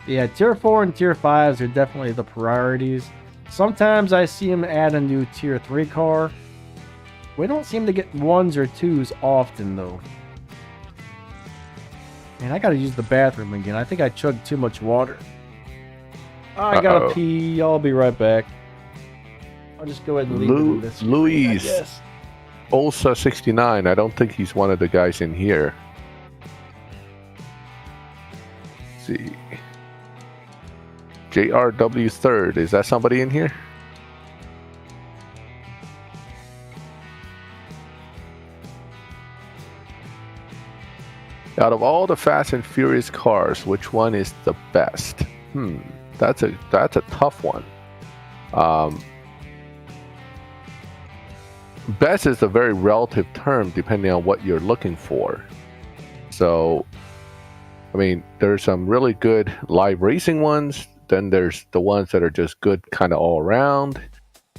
Yeah, Tier 4 and Tier 5s are definitely the priorities. Sometimes I see them add a new Tier 3 car. We don't seem to get 1s or 2s often, though. Man, I gotta use the bathroom again. I think I chugged too much water. I gotta pee. I'll be right back. I'll just go ahead and leave this. Luis Olsa 69. I don't think he's one of the guys in here. Let's see. JRW 3rd. Is that somebody in here? Out of all the Fast and Furious cars, which one is the best? That's a tough one. best is a very relative term depending on what you're looking for. So, I mean, there's some really good live racing ones. Then there's the ones that are just good kind of all around.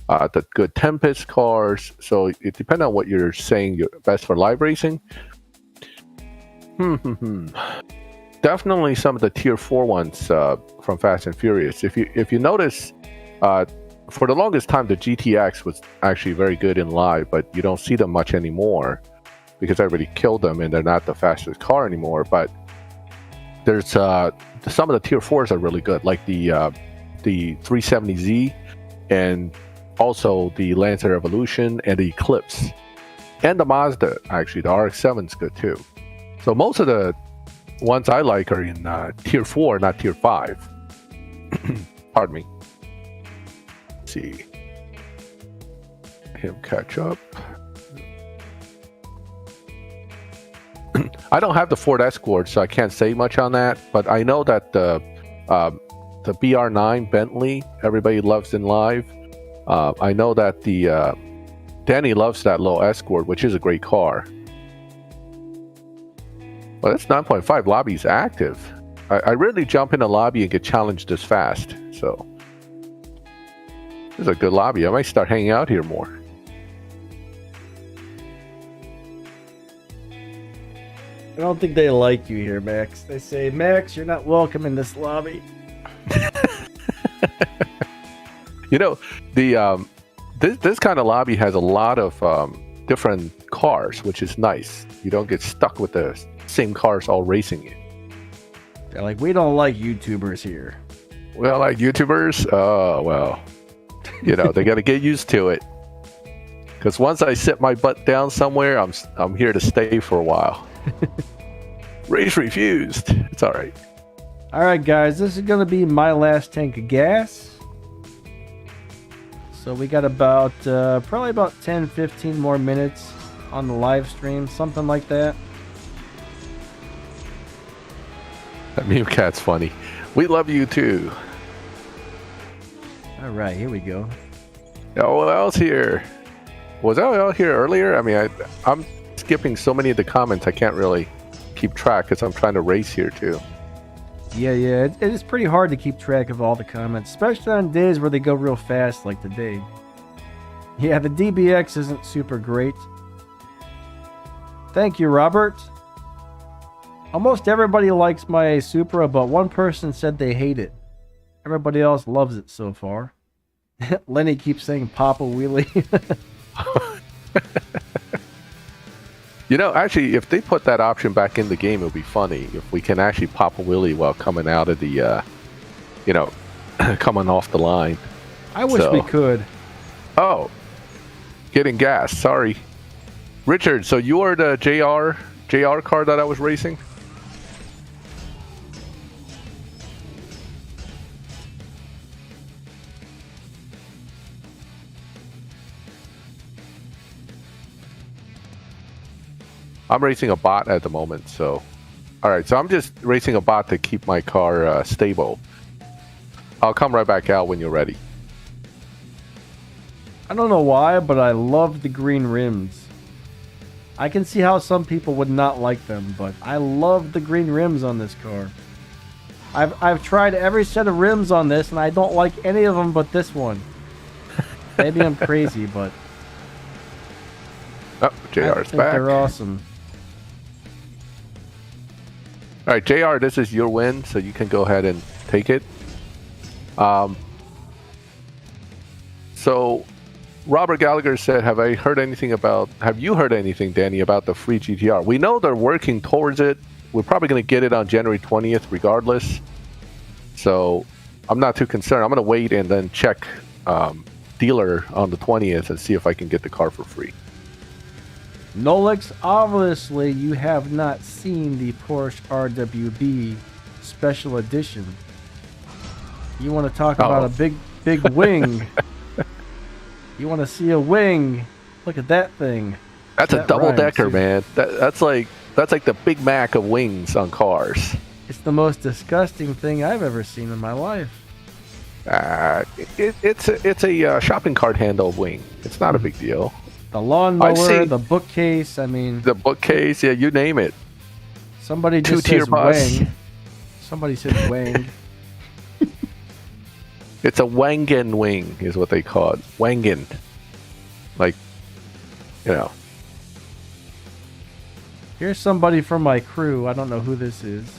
The good Tempest cars. So it depends on what you're saying you're best for live racing. Definitely some of the tier 4 ones from Fast and Furious. If you notice, for the longest time the GTX was actually very good in live, but you don't see them much anymore because everybody killed them and they're not the fastest car anymore. But there's some of the tier 4s are really good, like the 370Z and also the Lancer Evolution and the Eclipse and the Mazda. Actually, the RX-7 is good too. So most of the ones I like are in tier 4, not tier 5. Pardon me. Let's see. Him catch up. I don't have the Ford Escort, so I can't say much on that. But I know that the BR9 Bentley, everybody loves in live. I know that the Danny loves that little Escort, which is a great car. Well, that's 9.5. Lobby's active. I rarely jump in a lobby and get challenged this fast. So this is a good lobby. I might start hanging out here more. I don't think they like you here, Max. They say, Max, you're not welcome in this lobby. You know, the this kind of lobby has a lot of different cars, which is nice. You don't get stuck with the same cars all racing you. They're like, we don't like YouTubers here. Well, like YouTubers? Oh, well, you know, they got to get used to it. Because once I sit my butt down somewhere, I'm here to stay for a while. Race refused. It's all right. All right, guys, this is going to be my last tank of gas. So we got about probably about 10-15 more minutes on the live stream, something like that. That meme cat's funny. We love you too. All right, here we go. Oh, what else here? Was I out here earlier? I mean, I'm skipping so many of the comments I can't really keep track because I'm trying to race here too. Yeah, it is pretty hard to keep track of all the comments, especially on days where they go real fast like today. Yeah, the DBX isn't super great. Thank you, Robert. Almost everybody likes my Supra, but one person said they hate it. Everybody else loves it so far. Lenny keeps saying Papa Wheelie. You know, actually, if they put that option back in the game, it would be funny. If we can actually pop a wheelie while coming out of the, you know, coming off the line. I wish we could. Oh, getting gas. Sorry. Richard, so you are the JR car that I was racing? I'm racing a bot at the moment, so... Alright, so I'm just racing a bot to keep my car stable. I'll come right back out when you're ready. I don't know why, but I love the green rims. I can see how some people would not like them, but I love the green rims on this car. I've tried every set of rims on this, and I don't like any of them but this one. Maybe I'm crazy, but... Oh, JR's back. They're awesome. All right, JR, this is your win, so you can go ahead and take it. So, Robert Gallagher said, have you heard anything, Danny, about the free GTR? We know they're working towards it. We're probably going to get it on January 20th regardless. So, I'm not too concerned. I'm going to wait and then check dealer on the 20th and see if I can get the car for free. Nolix, obviously you have not seen the Porsche RWB Special Edition. You want to talk about a big wing. You want to see a wing. Look at that thing. That's a double decker, man. That's like the Big Mac of wings on cars. It's the most disgusting thing I've ever seen in my life. It's a shopping cart handle wing. It's not a big deal. The lawnmower, the bookcase. I mean, the bookcase. Yeah, you name it. Somebody just Two-tier says bus. Wang. Somebody says Wang. It's a Wangen wing, is what they call it. Wangen. Like, you know. Here's somebody from my crew. I don't know who this is.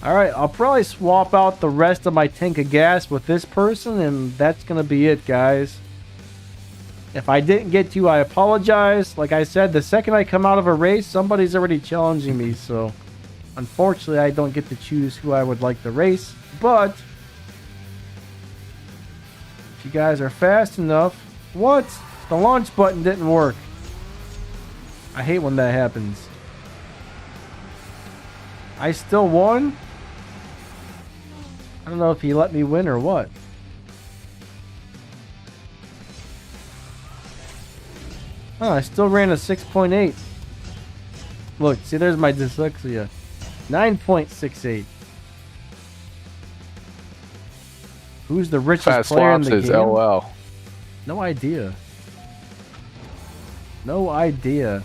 Alright, I'll probably swap out the rest of my tank of gas with this person, and that's going to be it, guys. If I didn't get to, I apologize. Like I said, the second I come out of a race, somebody's already challenging me, so unfortunately I don't get to choose who I would like to race. But if you guys are fast enough... What? The launch button didn't work. I hate when that happens. I still won? I don't know if he let me win or what. Oh, I still ran a 6.8. Look, see, there's my dyslexia. 9.68. Who's the richest Fast player in Swaps the is game? LL. No idea. No idea.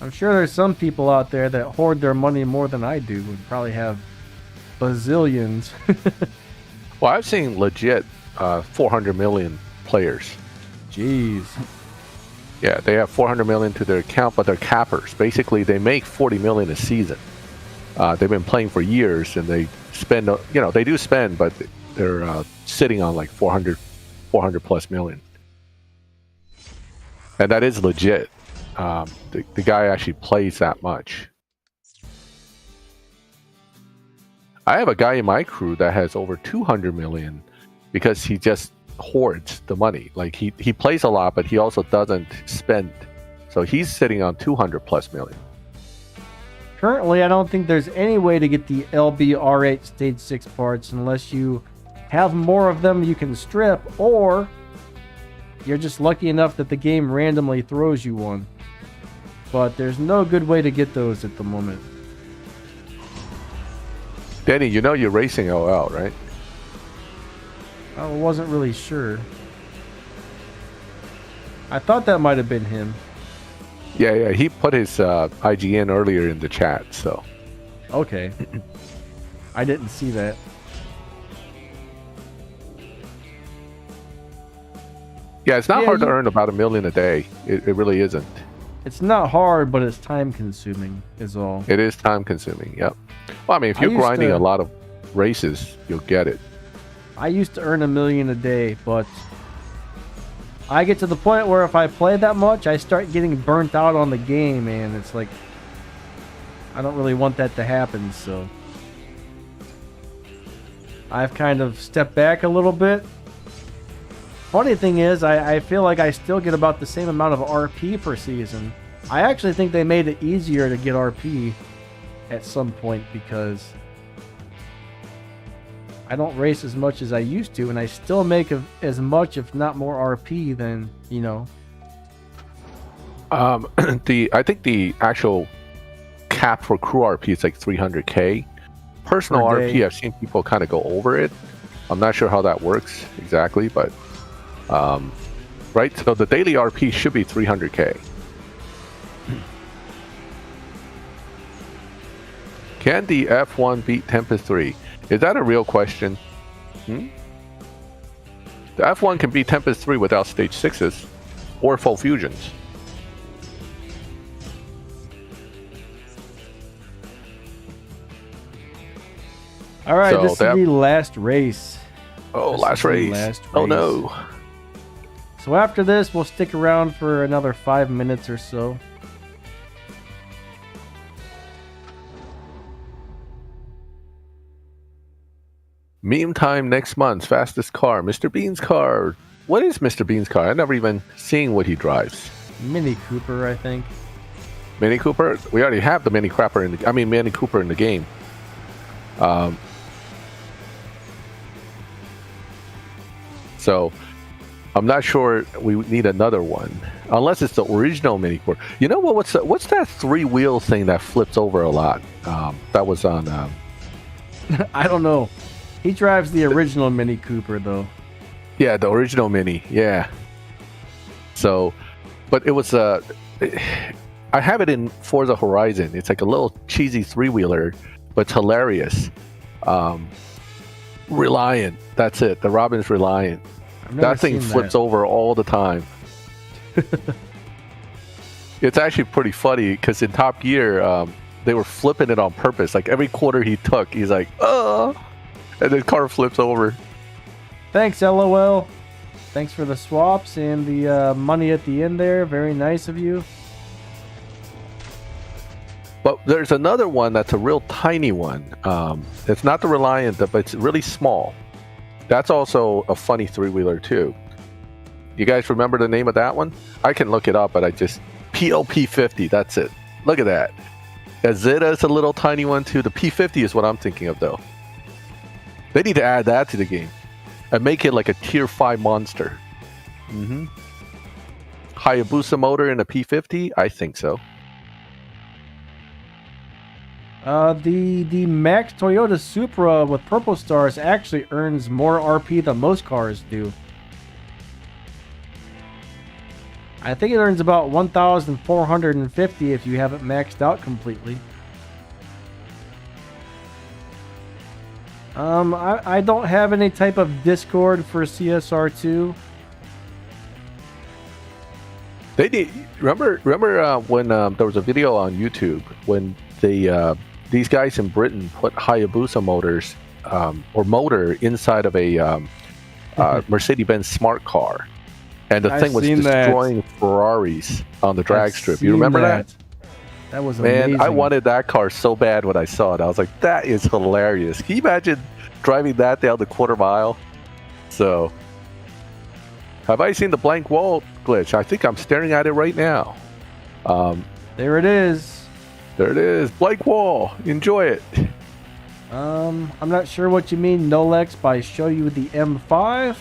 I'm sure there's some people out there that hoard their money more than I do and probably have bazillions. Well, I've seen legit 400 million players. Jeez. Yeah, they have 400 million to their account, but they're cappers. Basically, they make 40 million a season. They've been playing for years, and they spend, you know, they do spend, but they're sitting on like 400 plus million. And that is legit. The guy actually plays that much. I have a guy in my crew that has over 200 million because he just hoards the money. Like he plays a lot, but he also doesn't spend. So he's sitting on 200 plus million. Currently, I don't think there's any way to get the LBR8 Stage 6 parts unless you have more of them you can strip, or you're just lucky enough that the game randomly throws you one. But there's no good way to get those at the moment. Danny, you know you're racing OL, right? I wasn't really sure. I thought that might have been him. Yeah, he put his IG in earlier in the chat, so. Okay. I didn't see that. Yeah, it's not Yeah, hard to earn about $1 million a day. It really isn't. It's not hard, but it's time consuming is all. It is time consuming, yep. Well, I mean, if you're grinding a lot of races, you'll get it. I used to earn $1 million a day, but I get to the point where if I play that much, I start getting burnt out on the game, and it's like, I don't really want that to happen, so I've kind of stepped back a little bit. Funny thing is, I feel like I still get about the same amount of RP per season. I actually think they made it easier to get RP at some point because I don't race as much as I used to, and I still make as much, if not more, RP than, you know. I think the actual cap for crew RP is like 300k. Personal RP, I've seen people kind of go over it. I'm not sure how that works exactly, but right. So the daily RP should be 300k. Can the F1 beat Tempest 3? Is that a real question? The F1 can beat Tempest 3 without stage 6s or full fusions. All right, So this is the last race. Oh, This last is the race. last Oh race. no. So after this, we'll stick around for another 5 minutes or so. Meme time next month. Fastest car. Mr. Bean's car. What is Mr. Bean's car? I've never even seen what he drives. Mini Cooper, I think. Mini Cooper? We already have the Mini Cooper in the, Mini Cooper in the game. So I'm not sure we need another one, unless it's the original Mini Cooper. You know what? What's that 3-wheel thing that flips over a lot? That was on. I don't know. He drives the original Mini Cooper, though. Yeah, the original Mini. Yeah. So, but it was I have it in Forza Horizon. It's like a little cheesy three-wheeler, but it's hilarious. Reliant. That's it. The Robin's Reliant. That thing flips over all the time. It's actually pretty funny because in Top Gear, they were flipping it on purpose. Like every quarter he took, he's like, and the car flips over. Thanks, LOL. Thanks for the swaps and the money at the end there. Very nice of you. But there's another one that's a real tiny one. It's not the Reliant, but it's really small. That's also a funny three-wheeler too. You guys remember the name of that one? I can look it up, but I just... PLP50, that's it. Look at that. Azita's a little tiny one too. The P50 is what I'm thinking of though. They need to add that to the game. And make it like a tier 5 monster. Hayabusa motor in a P50? I think so. The Max Toyota Supra with purple stars actually earns more RP than most cars do. I think it earns about 1,450 if you have it maxed out completely. I don't have any type of Discord for CSR2. They did. Remember when there was a video on YouTube when these guys in Britain put Hayabusa motors or motor inside of a Mercedes-Benz smart car, and the thing was destroying Ferraris on the drag strip. You remember that? That was amazing. Man, I wanted that car so bad when I saw it. I was like, that is hilarious. Can you imagine driving that down the quarter mile? So, have I seen the blank wall glitch? I think I'm staring at it right now. There it is. There it is. Blank wall. Enjoy it. I'm not sure what you mean, Nolex, by show you the M5.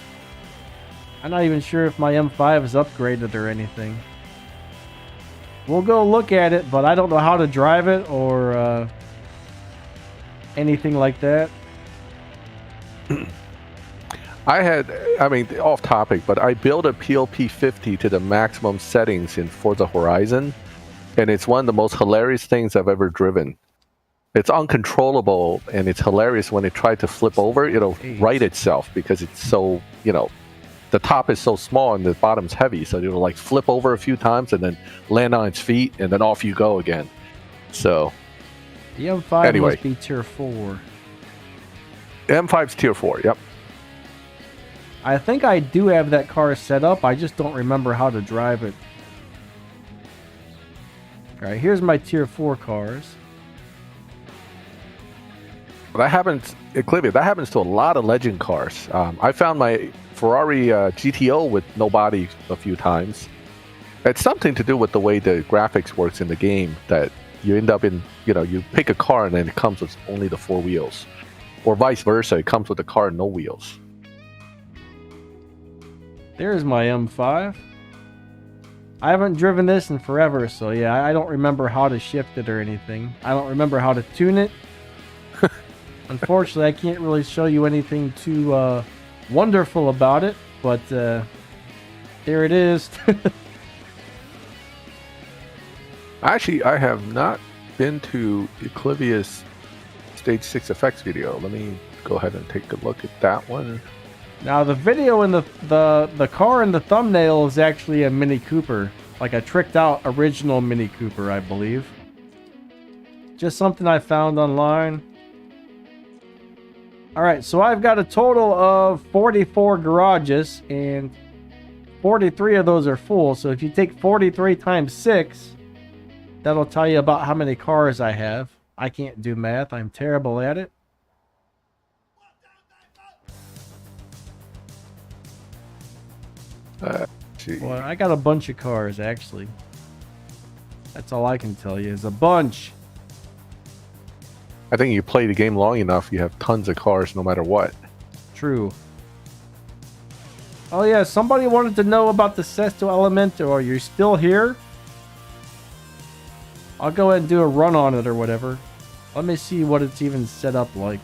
I'm not even sure if my M5 is upgraded or anything. We'll go look at it, but I don't know how to drive it or anything like that. I mean, off topic, but I built a PLP 50 to the maximum settings in Forza Horizon, and it's one of the most hilarious things I've ever driven. It's uncontrollable, and it's hilarious when it tried to flip over. It'll right itself because it's so, the top is so small and the bottom's heavy, so it'll like flip over a few times and then land on its feet, and then off you go again. So the M5 must be tier 4. M5's tier 4, yep. I think I do have that car set up. I just don't remember how to drive it. Alright, here's my tier 4 cars. That happens, Eclipia, that happens to a lot of legend cars. I found my Ferrari GTO with no body a few times. It's something to do with the way the graphics works in the game, that you end up in, you pick a car and then it comes with only the 4 wheels. Or vice versa, it comes with a car and no wheels. There's my M5. I haven't driven this in forever, so yeah, I don't remember how to shift it or anything. I don't remember how to tune it. Unfortunately, I can't really show you anything too wonderful about it, but there it is. Actually, I have not been to Eclivia's Stage 6 effects video. Let me go ahead and take a look at that one. Now, the video in the car in the thumbnail is actually a Mini Cooper. Like a tricked out original Mini Cooper, I believe. Just something I found online. Alright, so I've got a total of 44 garages, and 43 of those are full. So if you take 43 times 6, that'll tell you about how many cars I have. I can't do math. I'm terrible at it. Well, I got a bunch of cars, actually. That's all I can tell you is a bunch. I think you play the game long enough, you have tons of cars no matter what. True. Oh yeah, somebody wanted to know about the Sesto Elemento. Are you still here? I'll go ahead and do a run on it or whatever. Let me see what it's even set up like.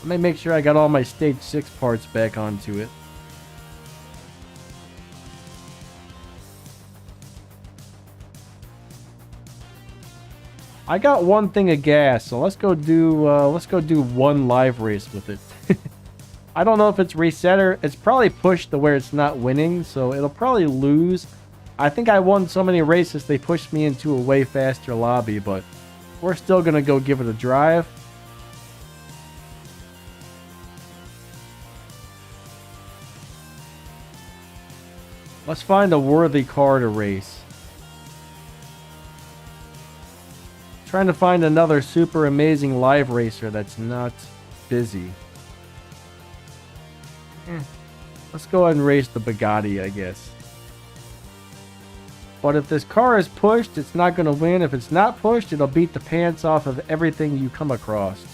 Let me make sure I got all my stage 6 parts back onto it. I got one thing of gas, so let's go do one live race with it. I don't know if it's reset or it's probably pushed to where it's not winning, so it'll probably lose. I think I won so many races they pushed me into a way faster lobby, but we're still gonna go give it a drive. Let's find a worthy car to race. Trying to find another super amazing live racer that's not busy. Let's go ahead and race the Bugatti, I guess. But if this car is pushed, it's not going to win. If it's not pushed, it'll beat the pants off of everything you come across.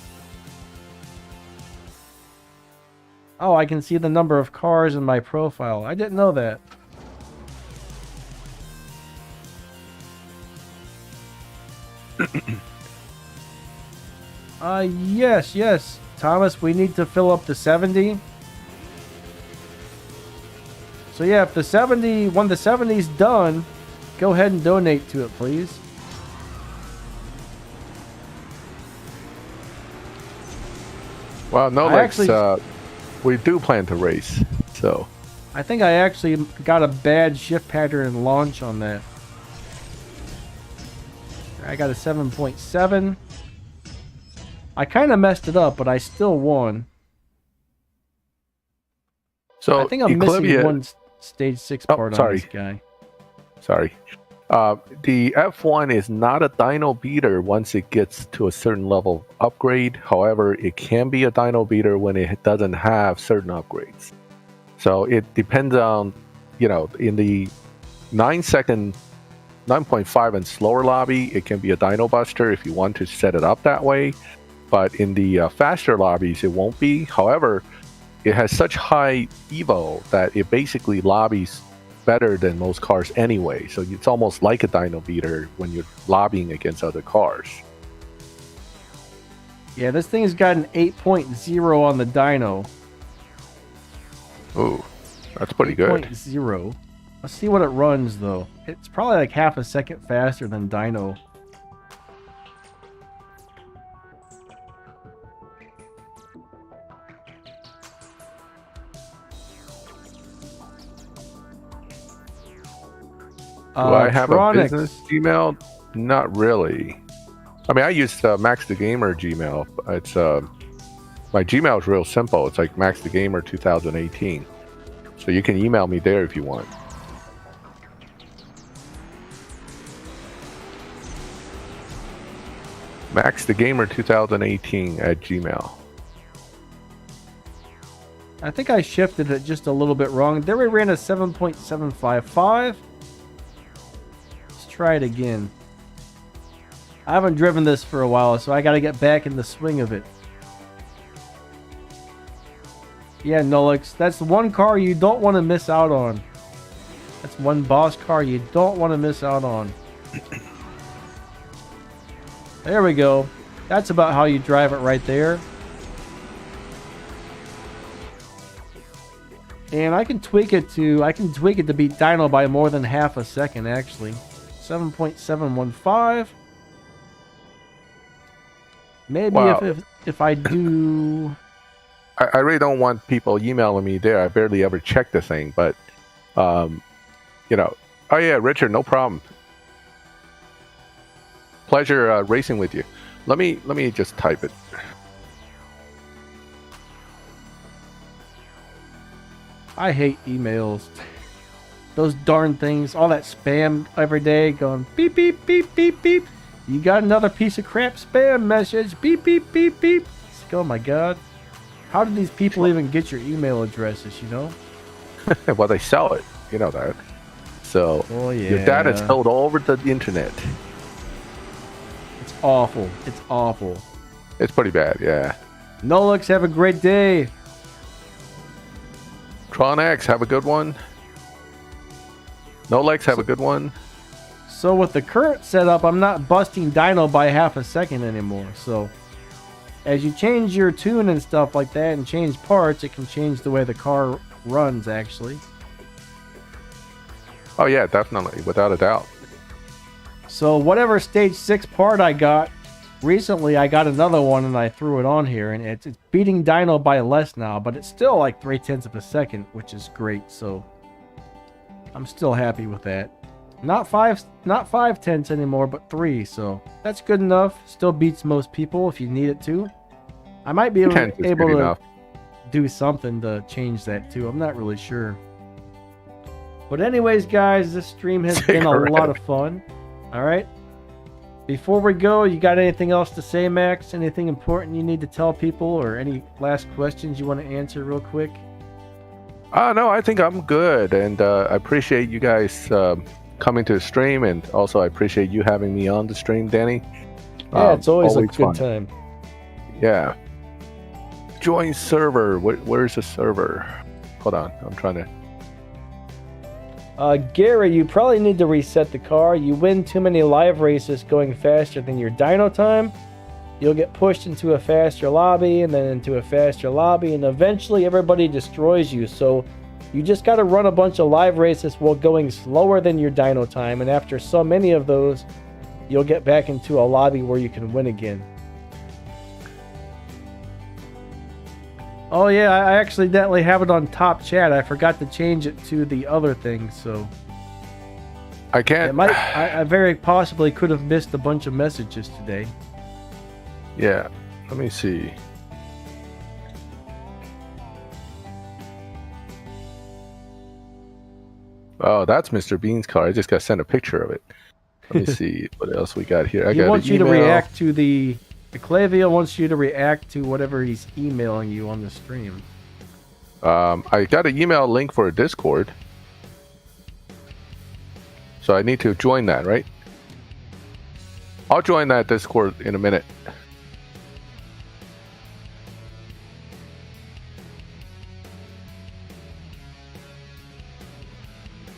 Oh, I can see the number of cars in my profile. I didn't know that. Yes. Thomas, we need to fill up to 70. So yeah, if the 70, when the 70's done, go ahead and donate to it, please. Well, no, we do plan to race, so. I think I actually got a bad shift pattern and launch on that. I got a 7.7. I kind of messed it up, but I still won. So I think I'm missing one stage 6 part on this guy. Sorry. The F1 is not a dyno beater once it gets to a certain level of upgrade. However, it can be a dyno beater when it doesn't have certain upgrades. So it depends on, in the 9-second, 9.5 and slower lobby, it can be a dyno buster if you want to set it up that way. But in the faster lobbies, it won't be. However, it has such high evo that it basically lobbies better than most cars anyway. So it's almost like a dyno beater when you're lobbying against other cars. Yeah, this thing's got an 8.0 on the dyno. Ooh, that's pretty good. 8.0. Let's see what it runs, though. It's probably like half a second faster than dyno. Do I have a business Gmail? Not really. I mean, I use Max the Gamer Gmail. It's my Gmail is real simple. It's like Max the Gamer 2018. So you can email me there if you want. Max the Gamer 2018 at Gmail. I think I shifted it just a little bit wrong. There we ran a 7.755. Try it again. I haven't driven this for a while, so I got to get back in the swing of it. Yeah, Nolix, that's one car you don't want to miss out on. That's one boss car you don't want to miss out on. There we go. That's about how you drive it right there. And I can tweak it to beat dyno by more than half a second, actually. 7.715. Maybe if I do... I really don't want people emailing me there. I barely ever check the thing, but, Oh yeah, Richard, no problem. Pleasure racing with you. Let me just type it. I hate emails. Those darn things, all that spam every day going beep, beep, beep, beep, beep. You got another piece of crap spam message. Beep, beep, beep, beep. It's like, oh my God. How did these people even get your email addresses, Well, they sell it. You know that. So your data is held all over the internet. It's awful. It's awful. It's pretty bad, yeah. Nolix, have a great day. Tron X, have a good one. Nolex, have a good one. So with the current setup, I'm not busting dyno by half a second anymore. So as you change your tune and stuff like that and change parts, it can change the way the car runs, actually. Oh yeah, definitely, without a doubt. So whatever stage 6 part I got, recently I got another one and I threw it on here, and it's beating Dino by less now, but it's still like 0.3 of a second, which is great, so I'm still happy with that. Not 5/10 anymore, but 3, so that's good enough. Still beats most people if you need it to. I might be able to do something to change that too. I'm not really sure. But anyways, guys, this stream has been a lot of fun. All right. Before we go, you got anything else to say, Max? Anything important you need to tell people, or any last questions you want to answer real quick? No, I think I'm good, and I appreciate you guys coming to the stream, and also I appreciate you having me on the stream, Danny. Yeah, it's always a good fun. time. Yeah. Join server. Where's the server? Hold on, I'm trying to. Gary, you probably need to reset the car. You win too many live races going faster than your dyno time. You'll get pushed into a faster lobby, and then into a faster lobby, and eventually everybody destroys you. So you just got to run a bunch of live races while going slower than your dyno time, and after so many of those, you'll get back into a lobby where you can win again. Oh yeah, I accidentally have it on top chat. I forgot to change it to the other thing, so I can't. I very possibly could have missed a bunch of messages today. Yeah, let me see. Oh, that's Mr. Bean's car. I just got sent a picture of it. Let me see what else we got here. He wants you to react to the Clavia wants you to react to whatever he's emailing you on the stream. I got an email link for a Discord. So I need to join that, right? I'll join that Discord in a minute.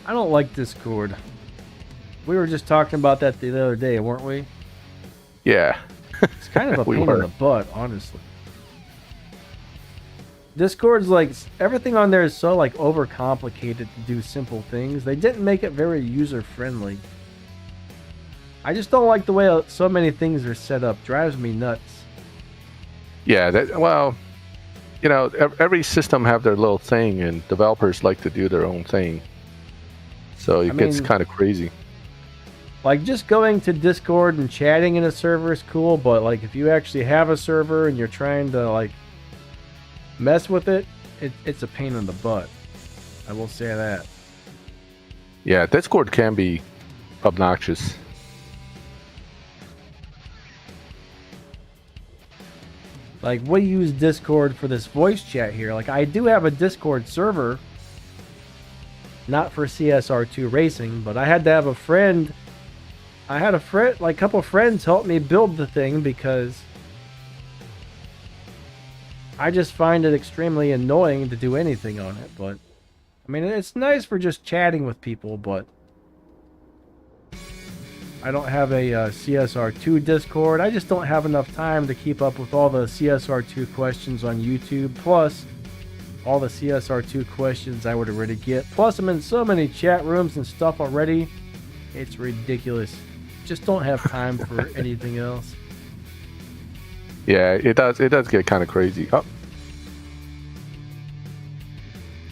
I don't like Discord. We were just talking about that the other day, weren't we? Yeah. It's kind of a pain in the butt, honestly. Discord's like, everything on there is so like overcomplicated to do simple things. They didn't make it very user-friendly. I just don't like the way so many things are set up. Drives me nuts. Yeah, well, you know, every system have their little thing, and developers like to do their own thing. So it gets kind of crazy. Like, just going to Discord and chatting in a server is cool, but like if you actually have a server and you're trying to like mess with it, it's a pain in the butt. I will say that. Yeah, Discord can be obnoxious. Like, we use Discord for this voice chat here. Like, I do have a Discord server, not for CSR2 racing, but I had to have a friend. I had a couple friends help me build the thing because I just find it extremely annoying to do anything on it. But I mean, it's nice for just chatting with people, but I don't have a CSR2 Discord. I just don't have enough time to keep up with all the CSR2 questions on YouTube, plus all the CSR2 questions I would already get. Plus, I'm in so many chat rooms and stuff already. It's ridiculous. Just don't have time for anything else. Yeah, it does get kind of crazy.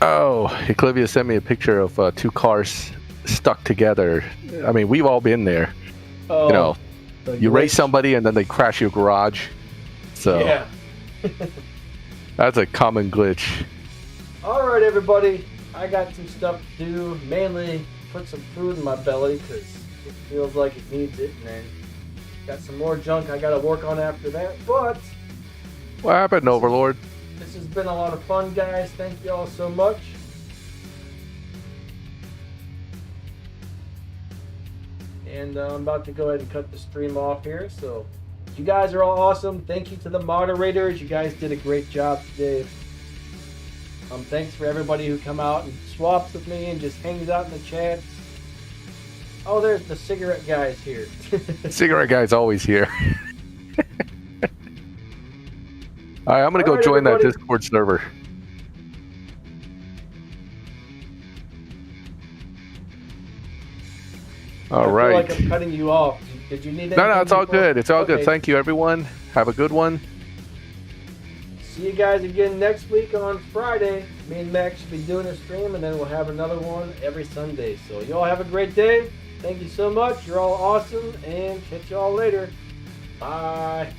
Oh, Eclivia sent me a picture of 2 cars stuck together. I mean, we've all been there. Oh, you know, you race somebody and then they crash your garage. So yeah. That's a common glitch. All right, everybody. I got some stuff to do. Mainly put some food in my belly because it feels like it needs it. And then got some more junk I got to work on after that. But what happened, Overlord? This has been a lot of fun, guys. Thank you all so much. And I'm about to go ahead and cut the stream off here. So you guys are all awesome. Thank you to the moderators. You guys did a great job today. Thanks for everybody who come out and swaps with me and just hangs out in the chat. Oh, there's the cigarette guys here. Cigarette guy's always here. All right, I'm gonna All go right, join that everybody. Discord server. All I feel right. like I'm cutting you off. Did you need anything? No, it's all before? good. It's all good. Okay. Thank you, everyone. Have a good one. See you guys again next week on Friday. Me and Max should be doing a stream, and then we'll have another one every Sunday. So you all have a great day. Thank you so much. You're all awesome, and catch you all later. Bye.